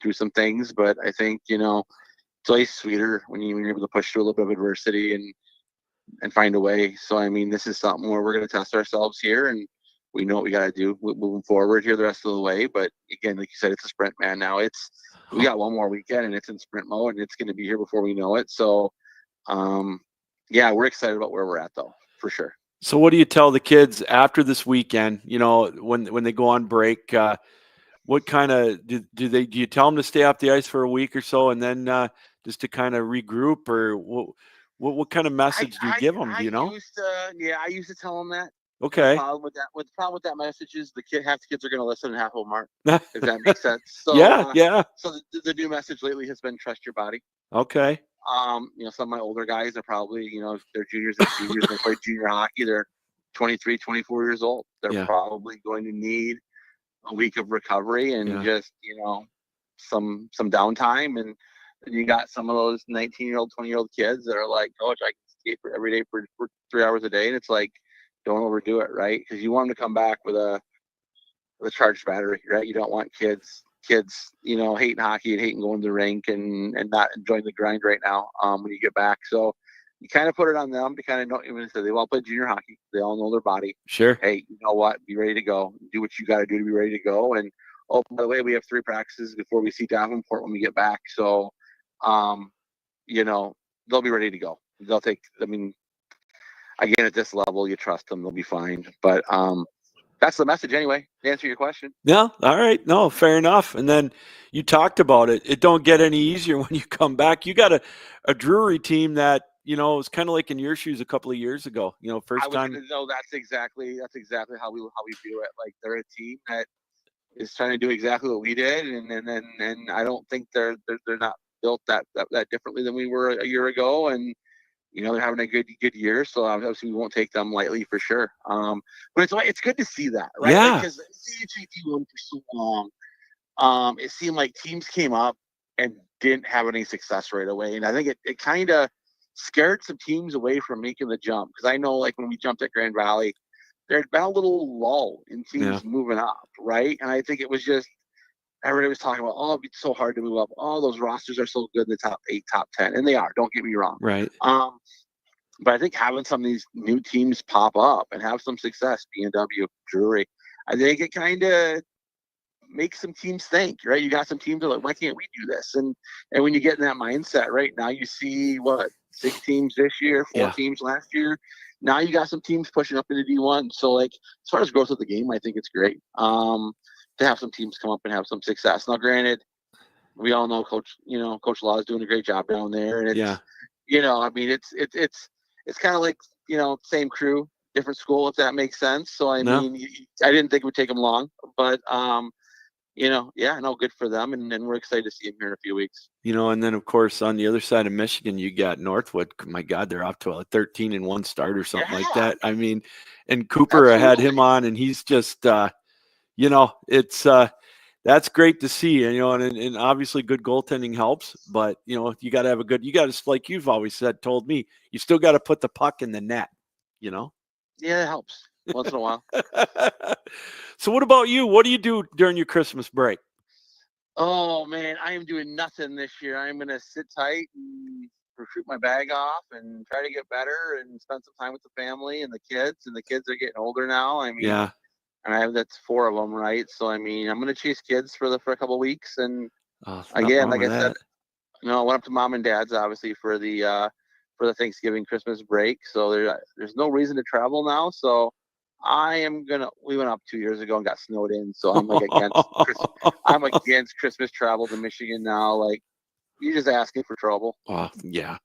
through some things, but I think, it's always sweeter when you're able to push through a little bit of adversity and find a way. So, I mean, this is something where we're going to test ourselves here, and we know what we got to do moving forward here the rest of the way. But again, like you said, it's a sprint, man. Now we got one more weekend, and it's in sprint mode, and it's going to be here before we know it. So, we're excited about where we're at, though, for sure. So what do you tell the kids after this weekend, when they go on break, what kind of, do you tell them to stay off the ice for a week or so and then just to kind of regroup, or what kind of message do you give them? Do you know? I used to tell them that. Okay. The problem with that message is half the kids are going to listen and half of them aren't. If that makes sense. So, yeah. So the new message lately has been trust your body. Okay. Some of my older guys are probably, they're juniors and seniors. They play junior hockey. They're 23, 24 years old. They're probably going to need a week of recovery and just, some downtime. And then you got some of those 19-year-old, 20-year-old kids that are like, Coach, I can skate every day for 3 hours a day. And it's like, don't overdo it, right? Because you want them to come back with a charged battery, right? You don't want kids, hating hockey and hating going to the rink and not enjoying the grind right now when you get back. So you kind of put it on them to kind of know, even if they all play junior hockey, they all know their body. Sure. Hey, you know what? Be ready to go. Do what you got to do to be ready to go. And by the way, we have 3 practices before we see Davenport when we get back. So, they'll be ready to go. They'll take, again, at this level, you trust them, they'll be fine. But that's the message anyway, to answer your question. Yeah. All right. No, fair enough. And then you talked about it. It don't get any easier when you come back. You got a Drury team that, is kind of like in your shoes a couple of years ago, first time. No, that's exactly how we view it. Like, they're a team that is trying to do exactly what we did, and I don't think they're not built that differently than we were a year ago, and they're having a good year, so obviously we won't take them lightly for sure. But it's good to see that, right? Yeah. Because CHA D1 for so long, it seemed like teams came up and didn't have any success right away, and I think it kind of scared some teams away from making the jump. Because I know, like when we jumped at Grand Valley, there had been a little lull in teams moving up, right? And I think it was just everybody was talking about, oh, it's so hard to move up. Oh, those rosters are so good in the top 8, top 10, and they are. Don't get me wrong. Right. But I think having some of these new teams pop up and have some success, B&W, Drury, I think it kind of makes some teams think, right? You got some teams that are like, why can't we do this? And when you get in that mindset, right now you see 6 teams this year, 4 teams last year. Now you got some teams pushing up into D1. So like as far as growth of the game, I think it's great to have some teams come up and have some success. Now, granted, we all know Coach Law is doing a great job down there, and it's I mean it's kind of like same crew, different school, if that makes sense. So I mean, I didn't think it would take them long, but good for them, and we're excited to see him here in a few weeks. And then of course on the other side of Michigan, you got Northwood. My God, they're off to a 13-1 start or something like that. I mean, and Cooper had him on, and he's just, it's that's great to see. And obviously good goaltending helps, but you got to have you got to, like you've always told me, you still got to put the puck in the net. Yeah, it helps once in a while. So what about you? What do you do during your Christmas break? Oh man, I am doing nothing this year. I'm gonna sit tight and shoot my bag off and try to get better and spend some time with the family and the kids. And the kids are getting older now. I mean, and that's 4 of them, right? So I mean, I'm gonna chase kids for a couple of weeks. And again, like I said, I went up to mom and dad's obviously for the Thanksgiving Christmas break. So there's no reason to travel now. So we went up 2 years ago and got snowed in. So I'm like against Christmas travel to Michigan now. Like, you're just asking for trouble. Oh, yeah.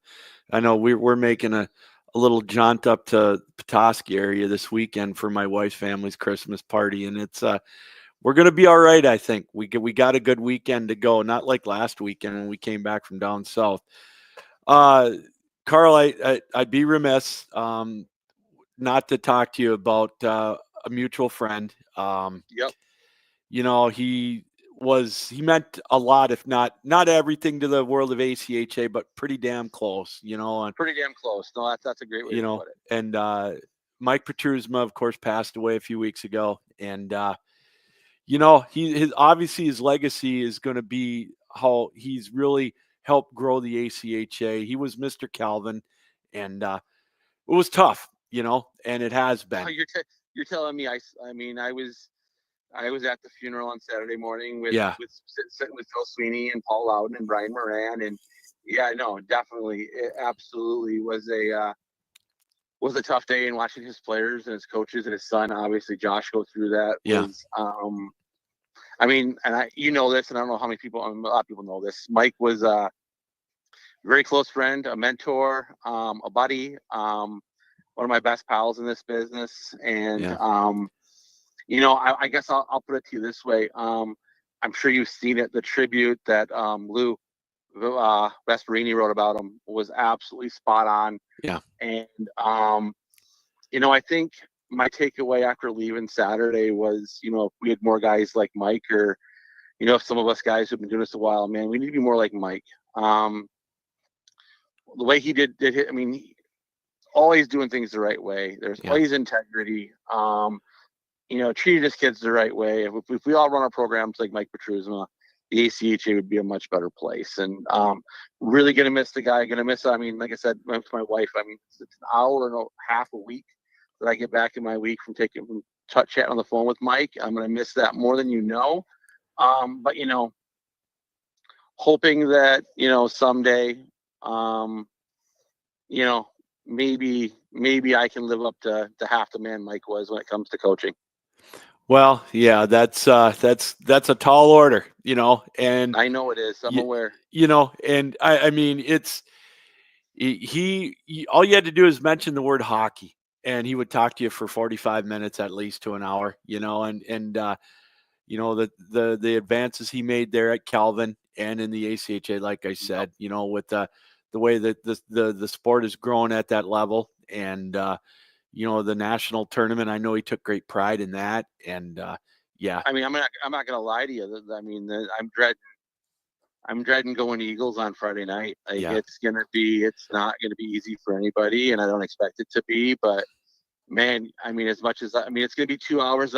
I know we're making a little jaunt up to Petoskey area this weekend for my wife's family's Christmas party. And it's, we're going to be all right. I think we got a good weekend to go. Not like last weekend when we came back from down south. Carl, I'd be remiss, not to talk to you about a mutual friend. Yep. He meant a lot, if not everything to the world of ACHA, but pretty damn close, and pretty damn close. No, that's a great way to put it. And Mike Petrusma, of course, passed away a few weeks ago. And, obviously his legacy is going to be how he's really helped grow the ACHA. He was Mr. Calvin, and it was tough. And it has been. Oh, you're telling me I was at the funeral on Saturday morning with sitting with Phil Sweeney and Paul Loudon and Brian Moran, and definitely, it absolutely was a tough day. And watching his players and his coaches and his son, obviously Josh, go through that was. I mean, and this, and I don't know how many people. A lot of people know this. Mike was a very close friend, a mentor, a buddy. One of my best pals in this business. And, I guess I'll put it to you this way. I'm sure you've seen it. The tribute that Lou Vesperini wrote about him was absolutely spot on. Yeah. And, I think my takeaway after leaving Saturday was, if we had more guys like Mike, or, some of us guys who've been doing this a while, man, we need to be more like Mike. The way he did it, I mean, always doing things the right way. There's always integrity. Treating his kids the right way. If we all run our programs like Mike Petrusma, the ACHA would be a much better place. And really gonna miss the guy. Gonna miss. I mean, like I said, with my wife. I mean, it's an hour and a half a week that I get back in my week from chatting on the phone with Mike. I'm gonna miss that more than you know. But hoping that someday, maybe I can live up to half the man Mike was when it comes to coaching. Well, yeah, that's a tall order, and I know it is. I'm aware. And I mean, it's he all you had to do is mention the word hockey, and he would talk to you for 45 minutes at least to an hour, and the advances he made there at Calvin and in the ACHA, like I said, with the way that the sport is growing at that level, and the national tournament, I know he took great pride in that, and yeah. I mean, I'm not gonna lie to you. I mean, I'm dreading going Eagles on Friday night. Like, Yeah. it's not gonna be easy for anybody, and I don't expect it to be. But man, I mean, it's gonna be 2 hours,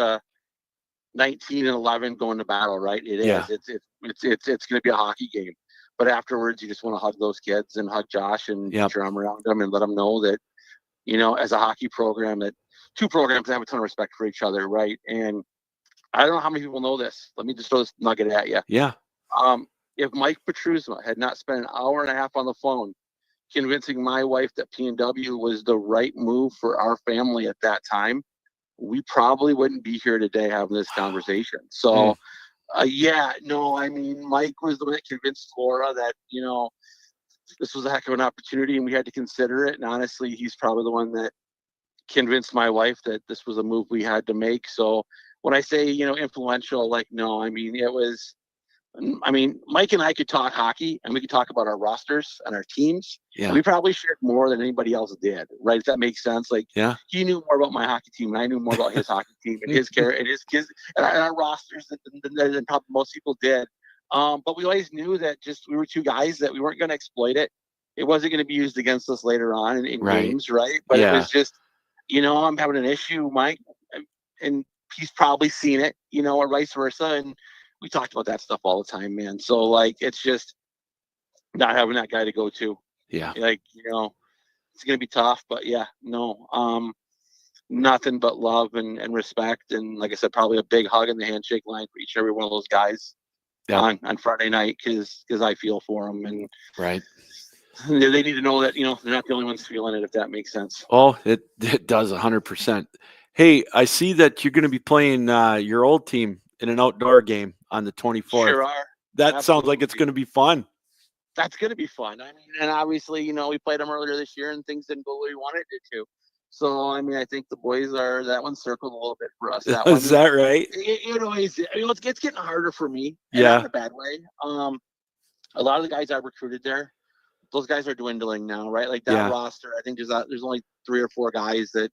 19 and 11 going to battle, right? It is. Yeah. It's gonna be a hockey game. But afterwards, you just want to hug those kids and hug Josh and put your arm around them and let them know that, as a hockey program, that two programs have a ton of respect for each other, right? And I don't know how many people know this. Let me just throw this nugget at you. Yeah. If Mike Petrusma had not spent an hour and a half on the phone convincing my wife that P&W was the right move for our family at that time, we probably wouldn't be here today having this conversation. So, I mean, Mike was the one that convinced Laura that, this was a heck of an opportunity and we had to consider it. And honestly, he's probably the one that convinced my wife that this was a move we had to make. So when I say, influential, no, I mean, Mike and I could talk hockey and we could talk about our rosters and our teams. Yeah. And we probably shared more than anybody else did, right? If that makes sense. He knew more about my hockey team and I knew more about his hockey team and his care and his kids and our rosters than probably most people did. But we always knew that we were two guys that we weren't going to exploit it. It wasn't going to be used against us later on in games, right? But it was just, I'm having an issue, Mike, and he's probably seen it, or vice versa. And we talked about that stuff all the time, man. So it's just not having that guy to go to. Yeah. It's going to be tough, but nothing but love and respect. And like I said, probably a big hug in the handshake line for each and every one of those guys on Friday night. Cause I feel for them, and right. They need to know that, they're not the only ones feeling it, if that makes sense. Oh, it does 100%. Hey, I see that you're going to be playing your old team in an outdoor game on the 24th. Sure are. That Absolutely. Sounds like it's going to be fun. That's going to be fun. I mean, and obviously, we played them earlier this year and things didn't go the way we wanted it to. So, I mean, I think the boys that one circled a little bit for us. That Is that right? It's getting harder for me. Yeah. Not in a bad way. A lot of the guys I recruited there, those guys are dwindling now, right? Like that roster, I think there's only 3 or 4 guys that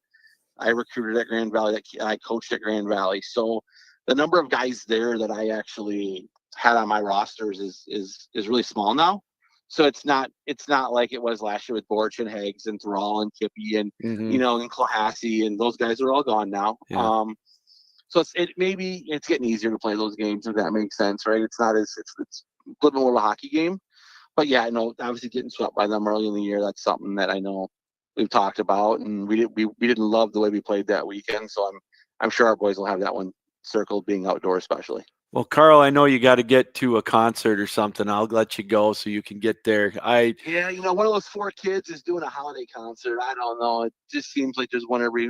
I recruited at Grand Valley, that I coached at Grand Valley. So the number of guys there that I actually had on my rosters is really small now. So it's not like it was last year with Borch and Higgs and Thrall and Kippy and and Clahassy, and those guys are all gone now. Yeah. So it's getting easier to play those games, if that makes sense, right? It's a little bit more of a hockey game. But yeah, I know obviously getting swept by them early in the year, that's something that I know we've talked about, and we didn't love the way we played that weekend. So I'm sure our boys will have that one circled, being outdoor especially. Well, Carl, I know you got to get to a concert or something. I'll let you go so you can get there. One of those 4 kids is doing a holiday concert. I don't know. It just seems like there's one every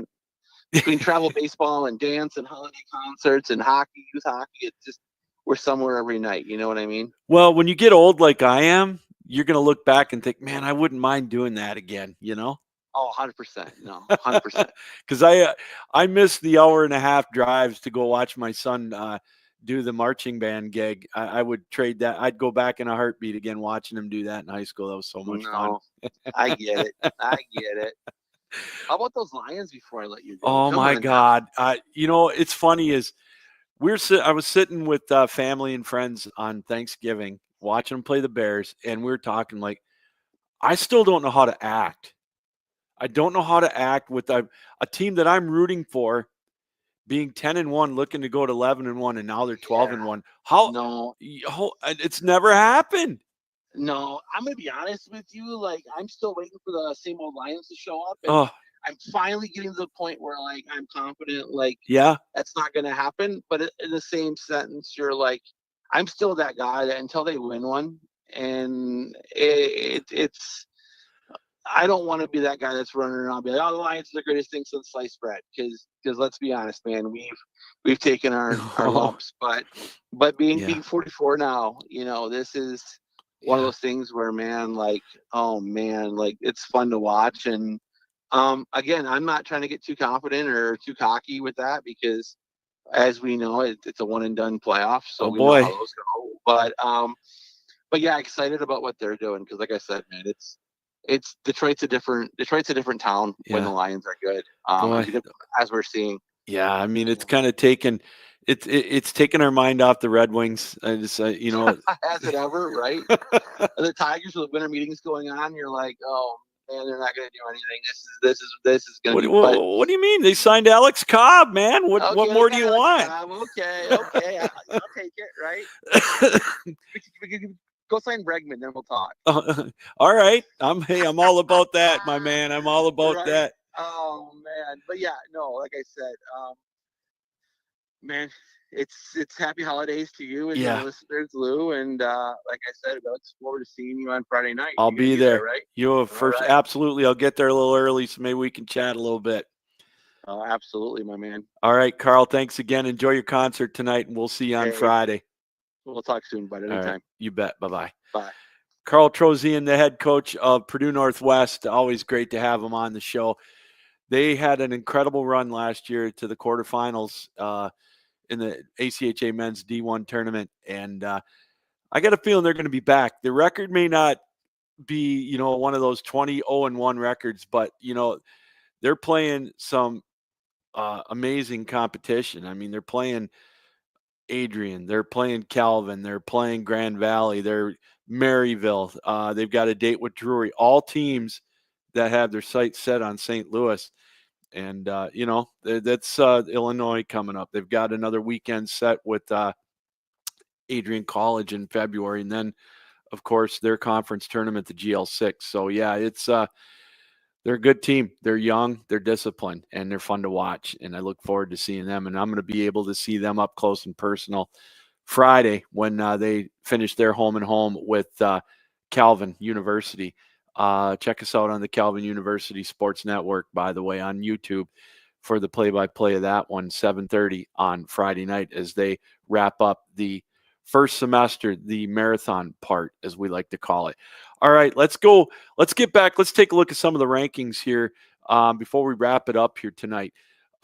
between travel baseball and dance and holiday concerts and hockey, youth hockey. It's just, we're somewhere every night. You know what I mean? Well, when you get old like I am, you're going to look back and think, man, I wouldn't mind doing that again, Oh, 100%. No, 100%. Because I miss the hour and a half drives to go watch my son do the marching band gig. I would trade that. I'd go back in a heartbeat again watching him do that in high school. That was so much fun. I get it. How about those Lions before I let you go? Oh, my God. It's funny is I was sitting with family and friends on Thanksgiving watching them play the Bears, and we were talking I still don't know how to act. I don't know how to act with a team that I'm rooting for being 10-1, looking to go to 11-1, and now they're 12-1. It's never happened. No, I'm going to be honest with you. I'm still waiting for the same old Lions to show up. And I'm finally getting to the point where I'm confident, that's not going to happen. But in the same sentence, you're I'm still that guy that until they win one, and it's, I don't want to be that guy that's running around be like, oh, the Lions are the greatest thing since sliced bread. Because let's be honest, man, we've taken our lumps, but being 44 now, this is one of those things where, man, it's fun to watch. And again, I'm not trying to get too confident or too cocky with that, because as we know, it's a one and done playoff, so Oh we know how boy. those go. But yeah, excited about what they're doing because, like I said, man, it's Detroit's a different town when the Yeah. Lions are good. Boy. As we're seeing. Yeah, I mean, it's kind of taken it's taken our mind off the Red Wings. I just you know, Has it ever, right? The Tigers with winter meetings going on, you're like, oh man, they're not going to do anything. This is going what, to be. what, But what do you mean? They signed Alex Cobb, man. What okay, more do you want? Okay, I'll take it, right? Go sign Bregman, then we'll talk. All right, I'm all about that, my man. I'm all about Right? that. Oh man, but yeah, no, like I said, man, it's happy holidays to you and Yeah. your listeners, Lou. And like I said, I look forward to seeing you on Friday night. I'll You're gonna be there. right? You first, right. absolutely. I'll get there a little early, so maybe we can chat a little bit. Oh, absolutely, my man. All right, Carl. Thanks again. Enjoy your concert tonight, and we'll see you on Friday. We'll talk soon, bud. Anytime. Right, you bet. Bye-bye. Bye. Carl Trosien, the head coach of Purdue-Northwest. Always great to have him on the show. They had an incredible run last year to the quarterfinals in the ACHA men's D1 tournament, and I got a feeling they're going to be back. The record may not be, one of those 20-0-1 records, but they're playing some amazing competition. I mean, they're playing Adrian, they're playing Calvin, they're playing Grand Valley, they're Maryville. They've got a date with Drury. All teams that have their sights set on St. Louis. And, that's Illinois coming up. They've got another weekend set with Adrian College in February. And then, of course, their conference tournament, the GL6. So, yeah, it's they're a good team. They're young, they're disciplined, and they're fun to watch. And I look forward to seeing them. And I'm going to be able to see them up close and personal Friday when they finish their home and home with Calvin University. Check us out on the Calvin University Sports Network, by the way, on YouTube for the play-by-play of that one, 7:30 on Friday night as they wrap up the first semester, the marathon part, as we like to call it. All right, let's go. Let's get back. Let's take a look at some of the rankings here before we wrap it up here tonight.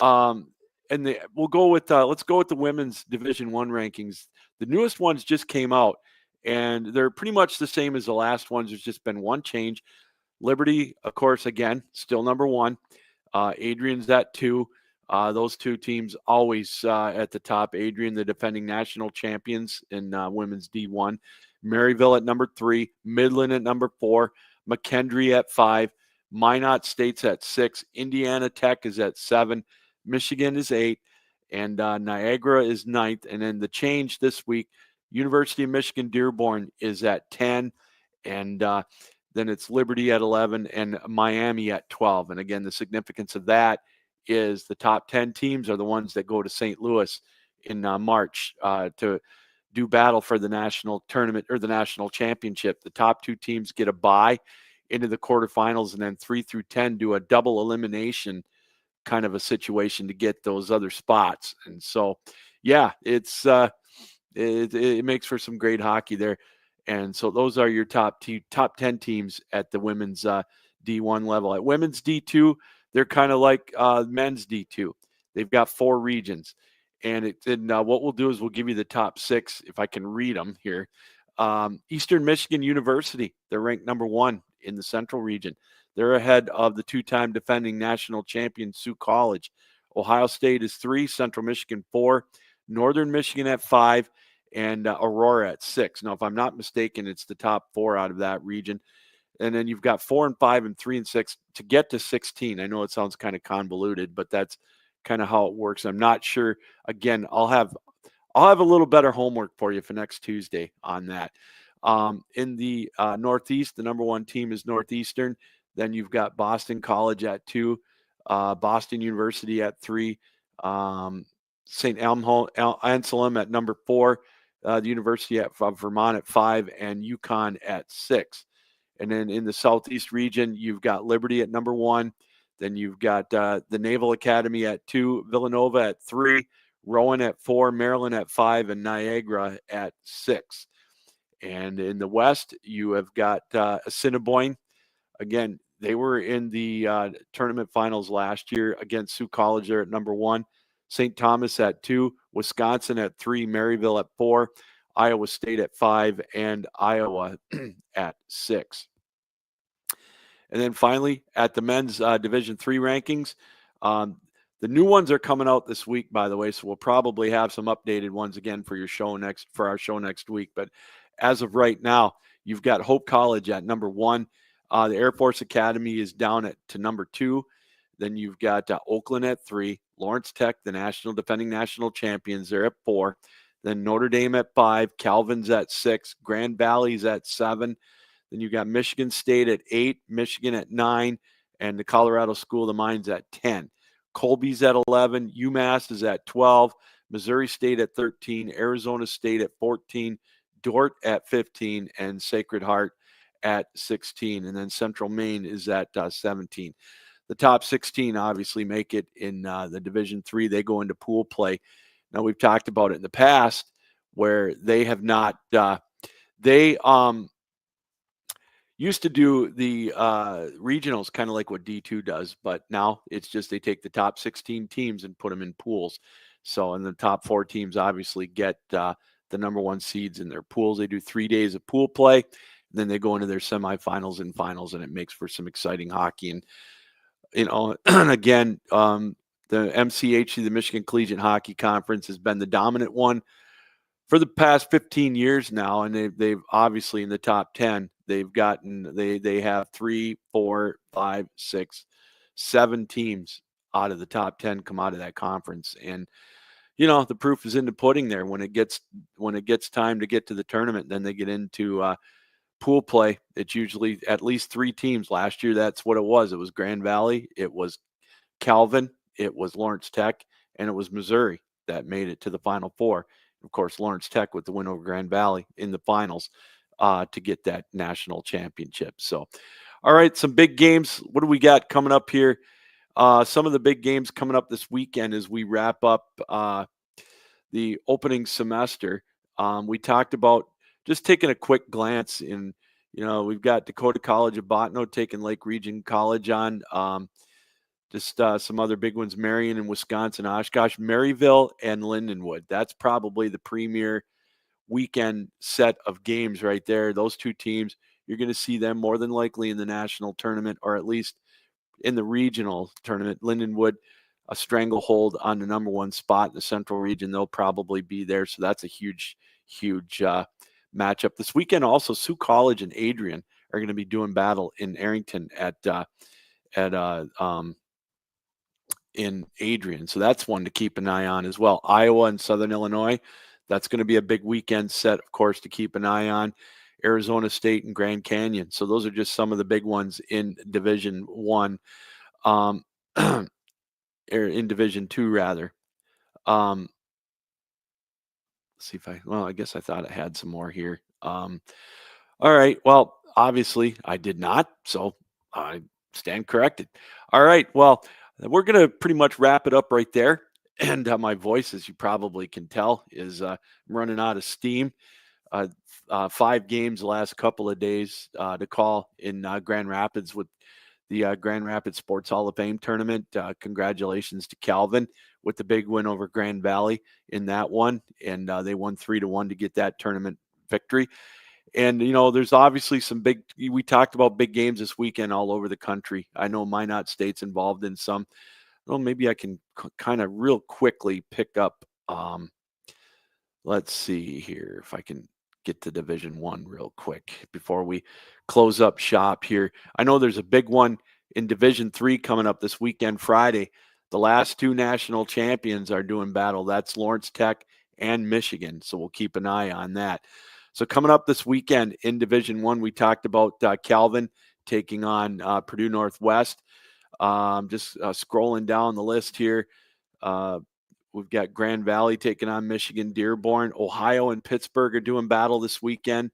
We'll go with let's go with the women's Division I rankings. The newest ones just came out, and they're pretty much the same as the last ones. There's just been one change. Liberty, of course, again, still number one. Adrian's at 2. Those two teams always at the top. Adrian, the defending national champions in women's D1. Maryville at number 3. Midland at number 4. McKendree at 5. Minot State's at 6. Indiana Tech is at 7. Michigan is 8. And Niagara is 9th. And then the change this week, University of Michigan Dearborn is at 10. And then it's Liberty at 11 and Miami at 12. And again, the significance of that is the top 10 teams are the ones that go to St. Louis in March to do battle for the national tournament or the national championship. The top 2 teams get a bye into the quarterfinals, and then 3 through 10 do a double elimination kind of a situation to get those other spots. And so, yeah, it's it makes for some great hockey there. And so those are your top 10 teams at the women's D1 level. At women's D2, they're kind of like men's D2. They've got 4 regions. And what we'll do is we'll give you the top 6, if I can read them here. Eastern Michigan University, they're ranked number 1 in the Central region. They're ahead of the 2-time defending national champion Sioux College. Ohio State is 3, Central Michigan 4, Northern Michigan at 5, and Aurora at 6. Now, if I'm not mistaken, it's the top 4 out of that region. And then you've got 4 and 5 and 3 and 6 to get to 16. I know it sounds kind of convoluted, but that's kind of how it works. I'm not sure. Again, I'll have a little better homework for you for next Tuesday on that. In the Northeast, the number 1 team is Northeastern. Then you've got Boston College at 2, Boston University at 3, St. Anselm at number 4, the University of Vermont at 5, and UConn at 6. And then in the Southeast region, you've got Liberty at number 1. Then you've got the Naval Academy at 2, Villanova at 3, Rowan at 4, Maryland at 5, and Niagara at 6. And in the West, you have got Assiniboine. Again, they were in the tournament finals last year against Sioux College. They're at number 1. St. Thomas at 2, Wisconsin at 3, Maryville at 4, Iowa State at 5, and Iowa at 6. And then finally, at the men's Division III rankings, the new ones are coming out this week, by the way, so we'll probably have some updated ones again for our show next week. But as of right now, you've got Hope College at number 1. The Air Force Academy is down to number 2. Then you've got Oakland at 3, Lawrence Tech, the defending national champions, they're at 4. Then Notre Dame at 5, Calvin's at 6, Grand Valley's at 7. Then you got Michigan State at 8, Michigan at 9, and the Colorado School of the Mines at 10. Colby's at 11, UMass is at 12, Missouri State at 13, Arizona State at 14, Dordt at 15, and Sacred Heart at 16. And then Central Maine is at 17. The top 16 obviously make it in the Division III. They go into pool play. Now, we've talked about it in the past where they have not they used to do the regionals kind of like what D2 does, but now it's just they take the top 16 teams and put them in pools. So, and the top 4 teams obviously get the number 1 seeds in their pools. They do 3 days of pool play, and then they go into their semifinals and finals, and it makes for some exciting hockey. And again, the MCHC, the Michigan Collegiate Hockey Conference, has been the dominant one for the past 15 years now, and they've obviously in the top 10, they've gotten they have 3, 4, 5, 6, 7 teams out of the top 10 come out of that conference. And the proof is in the pudding there. When it gets time to get to the tournament, then they get into pool play. It's usually at least 3 teams. Last year, that's what it was. It was Grand Valley, it was Calvin, it was Lawrence Tech, and it was Missouri that made it to the Final Four. Of course, Lawrence Tech with the win over Grand Valley in the finals to get that national championship. So, all right, some big games. What do we got coming up here? Some of the big games coming up this weekend as we wrap up the opening semester. We talked about just taking a quick glance in, we've got Dakota College of Bottineau taking Lake Region College on. Just some other big ones, Marion and Wisconsin, Oshkosh, Maryville, and Lindenwood. That's probably the premier weekend set of games right there. Those 2 teams, you're going to see them more than likely in the national tournament, or at least in the regional tournament. Lindenwood, a stranglehold on the number 1 spot in the Central region. They'll probably be there. So that's a huge matchup. This weekend also, Sioux College and Adrian are going to be doing battle in Arrington in Adrian. So that's one to keep an eye on as well. Iowa and Southern Illinois, that's going to be a big weekend set, of course, to keep an eye on. Arizona State and Grand Canyon. So those are just some of the big ones in Division I, or in Division II, rather. Let's see if I guess I thought I had some more here. All right. Well, obviously I did not, so I stand corrected. All right. Well, we're going to pretty much wrap it up right there. And my voice, as you probably can tell, is running out of steam. 5 games the last couple of days to call in Grand Rapids with the Grand Rapids Sports Hall of Fame tournament. Congratulations to Calvin with the big win over Grand Valley in that one. And they won 3-1 to get that tournament victory. And, there's obviously we talked about big games this weekend all over the country. I know Minot State's involved in some. Well, maybe I can kind of real quickly pick up. Let's see here if I can get to Division I real quick before we close up shop here. I know there's a big one in Division III coming up this weekend, Friday. The last 2 national champions are doing battle. That's Lawrence Tech and Michigan. So we'll keep an eye on that. So coming up this weekend in Division I, we talked about Calvin taking on Purdue-Northwest. Just scrolling down the list here. We've got Grand Valley taking on Michigan Dearborn. Ohio and Pittsburgh are doing battle this weekend.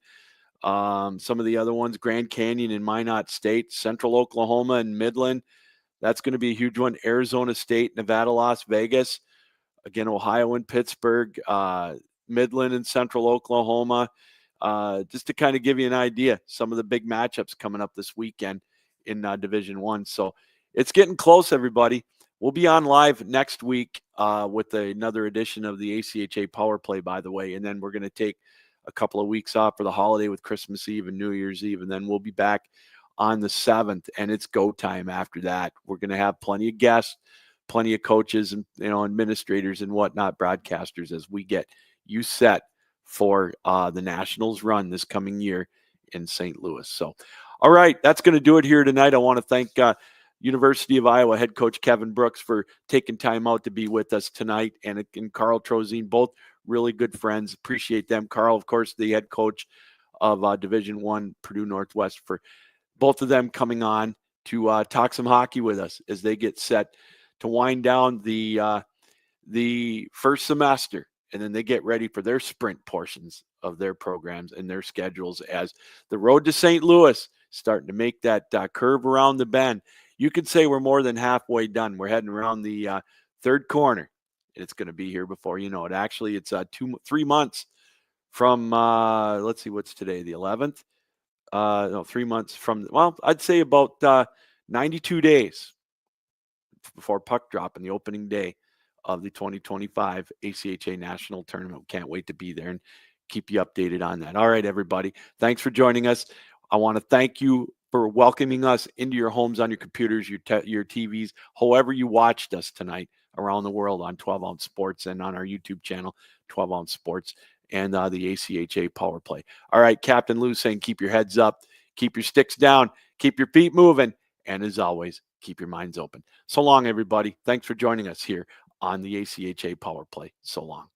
Some of the other ones, Grand Canyon and Minot State, Central Oklahoma and Midland. That's going to be a huge one. Arizona State, Nevada, Las Vegas. Again, Ohio and Pittsburgh, Midland and Central Oklahoma. Just to kind of give you an idea, some of the big matchups coming up this weekend in Division I. So it's getting close, everybody. we'll be on live next week with another edition of the ACHA Power Play, by the way. And then we're going to take a couple of weeks off for the holiday with Christmas Eve and New Year's Eve. And then we'll be back on the 7th, and it's go time after that. We're going to have plenty of guests, plenty of coaches and, administrators and whatnot, broadcasters, as we get you set for the Nationals run this coming year in St. Louis. So, all right, that's going to do it here tonight. I want to thank University of Iowa head coach Kevin Brooks for taking time out to be with us tonight, and Carl Trosien, both really good friends. Appreciate them. Carl, of course, the head coach of Division I Purdue-Northwest, for both of them coming on to talk some hockey with us as they get set to wind down the first semester, and then they get ready for their sprint portions of their programs and their schedules as the road to St. Louis starting to make that curve around the bend. You could say we're more than halfway done. We're heading around the third corner, and it's going to be here before you know it. Actually, it's 3 months from, let's see, what's today, the 11th? No, 3 months from, well, I'd say about 92 days before puck drop in the opening day of the 2025 ACHA National Tournament. Can't wait to be there and keep you updated on that. All right, everybody. Thanks for joining us. I want to thank you for welcoming us into your homes, on your computers, your TVs, however you watched us tonight around the world on 12 Ounce Sports and on our YouTube channel, 12 Ounce Sports, and the ACHA Power Play. All right, Captain Lou saying keep your heads up, keep your sticks down, keep your feet moving, and as always, keep your minds open. So long, everybody. Thanks for joining us here on the ACHA Power Play. So long.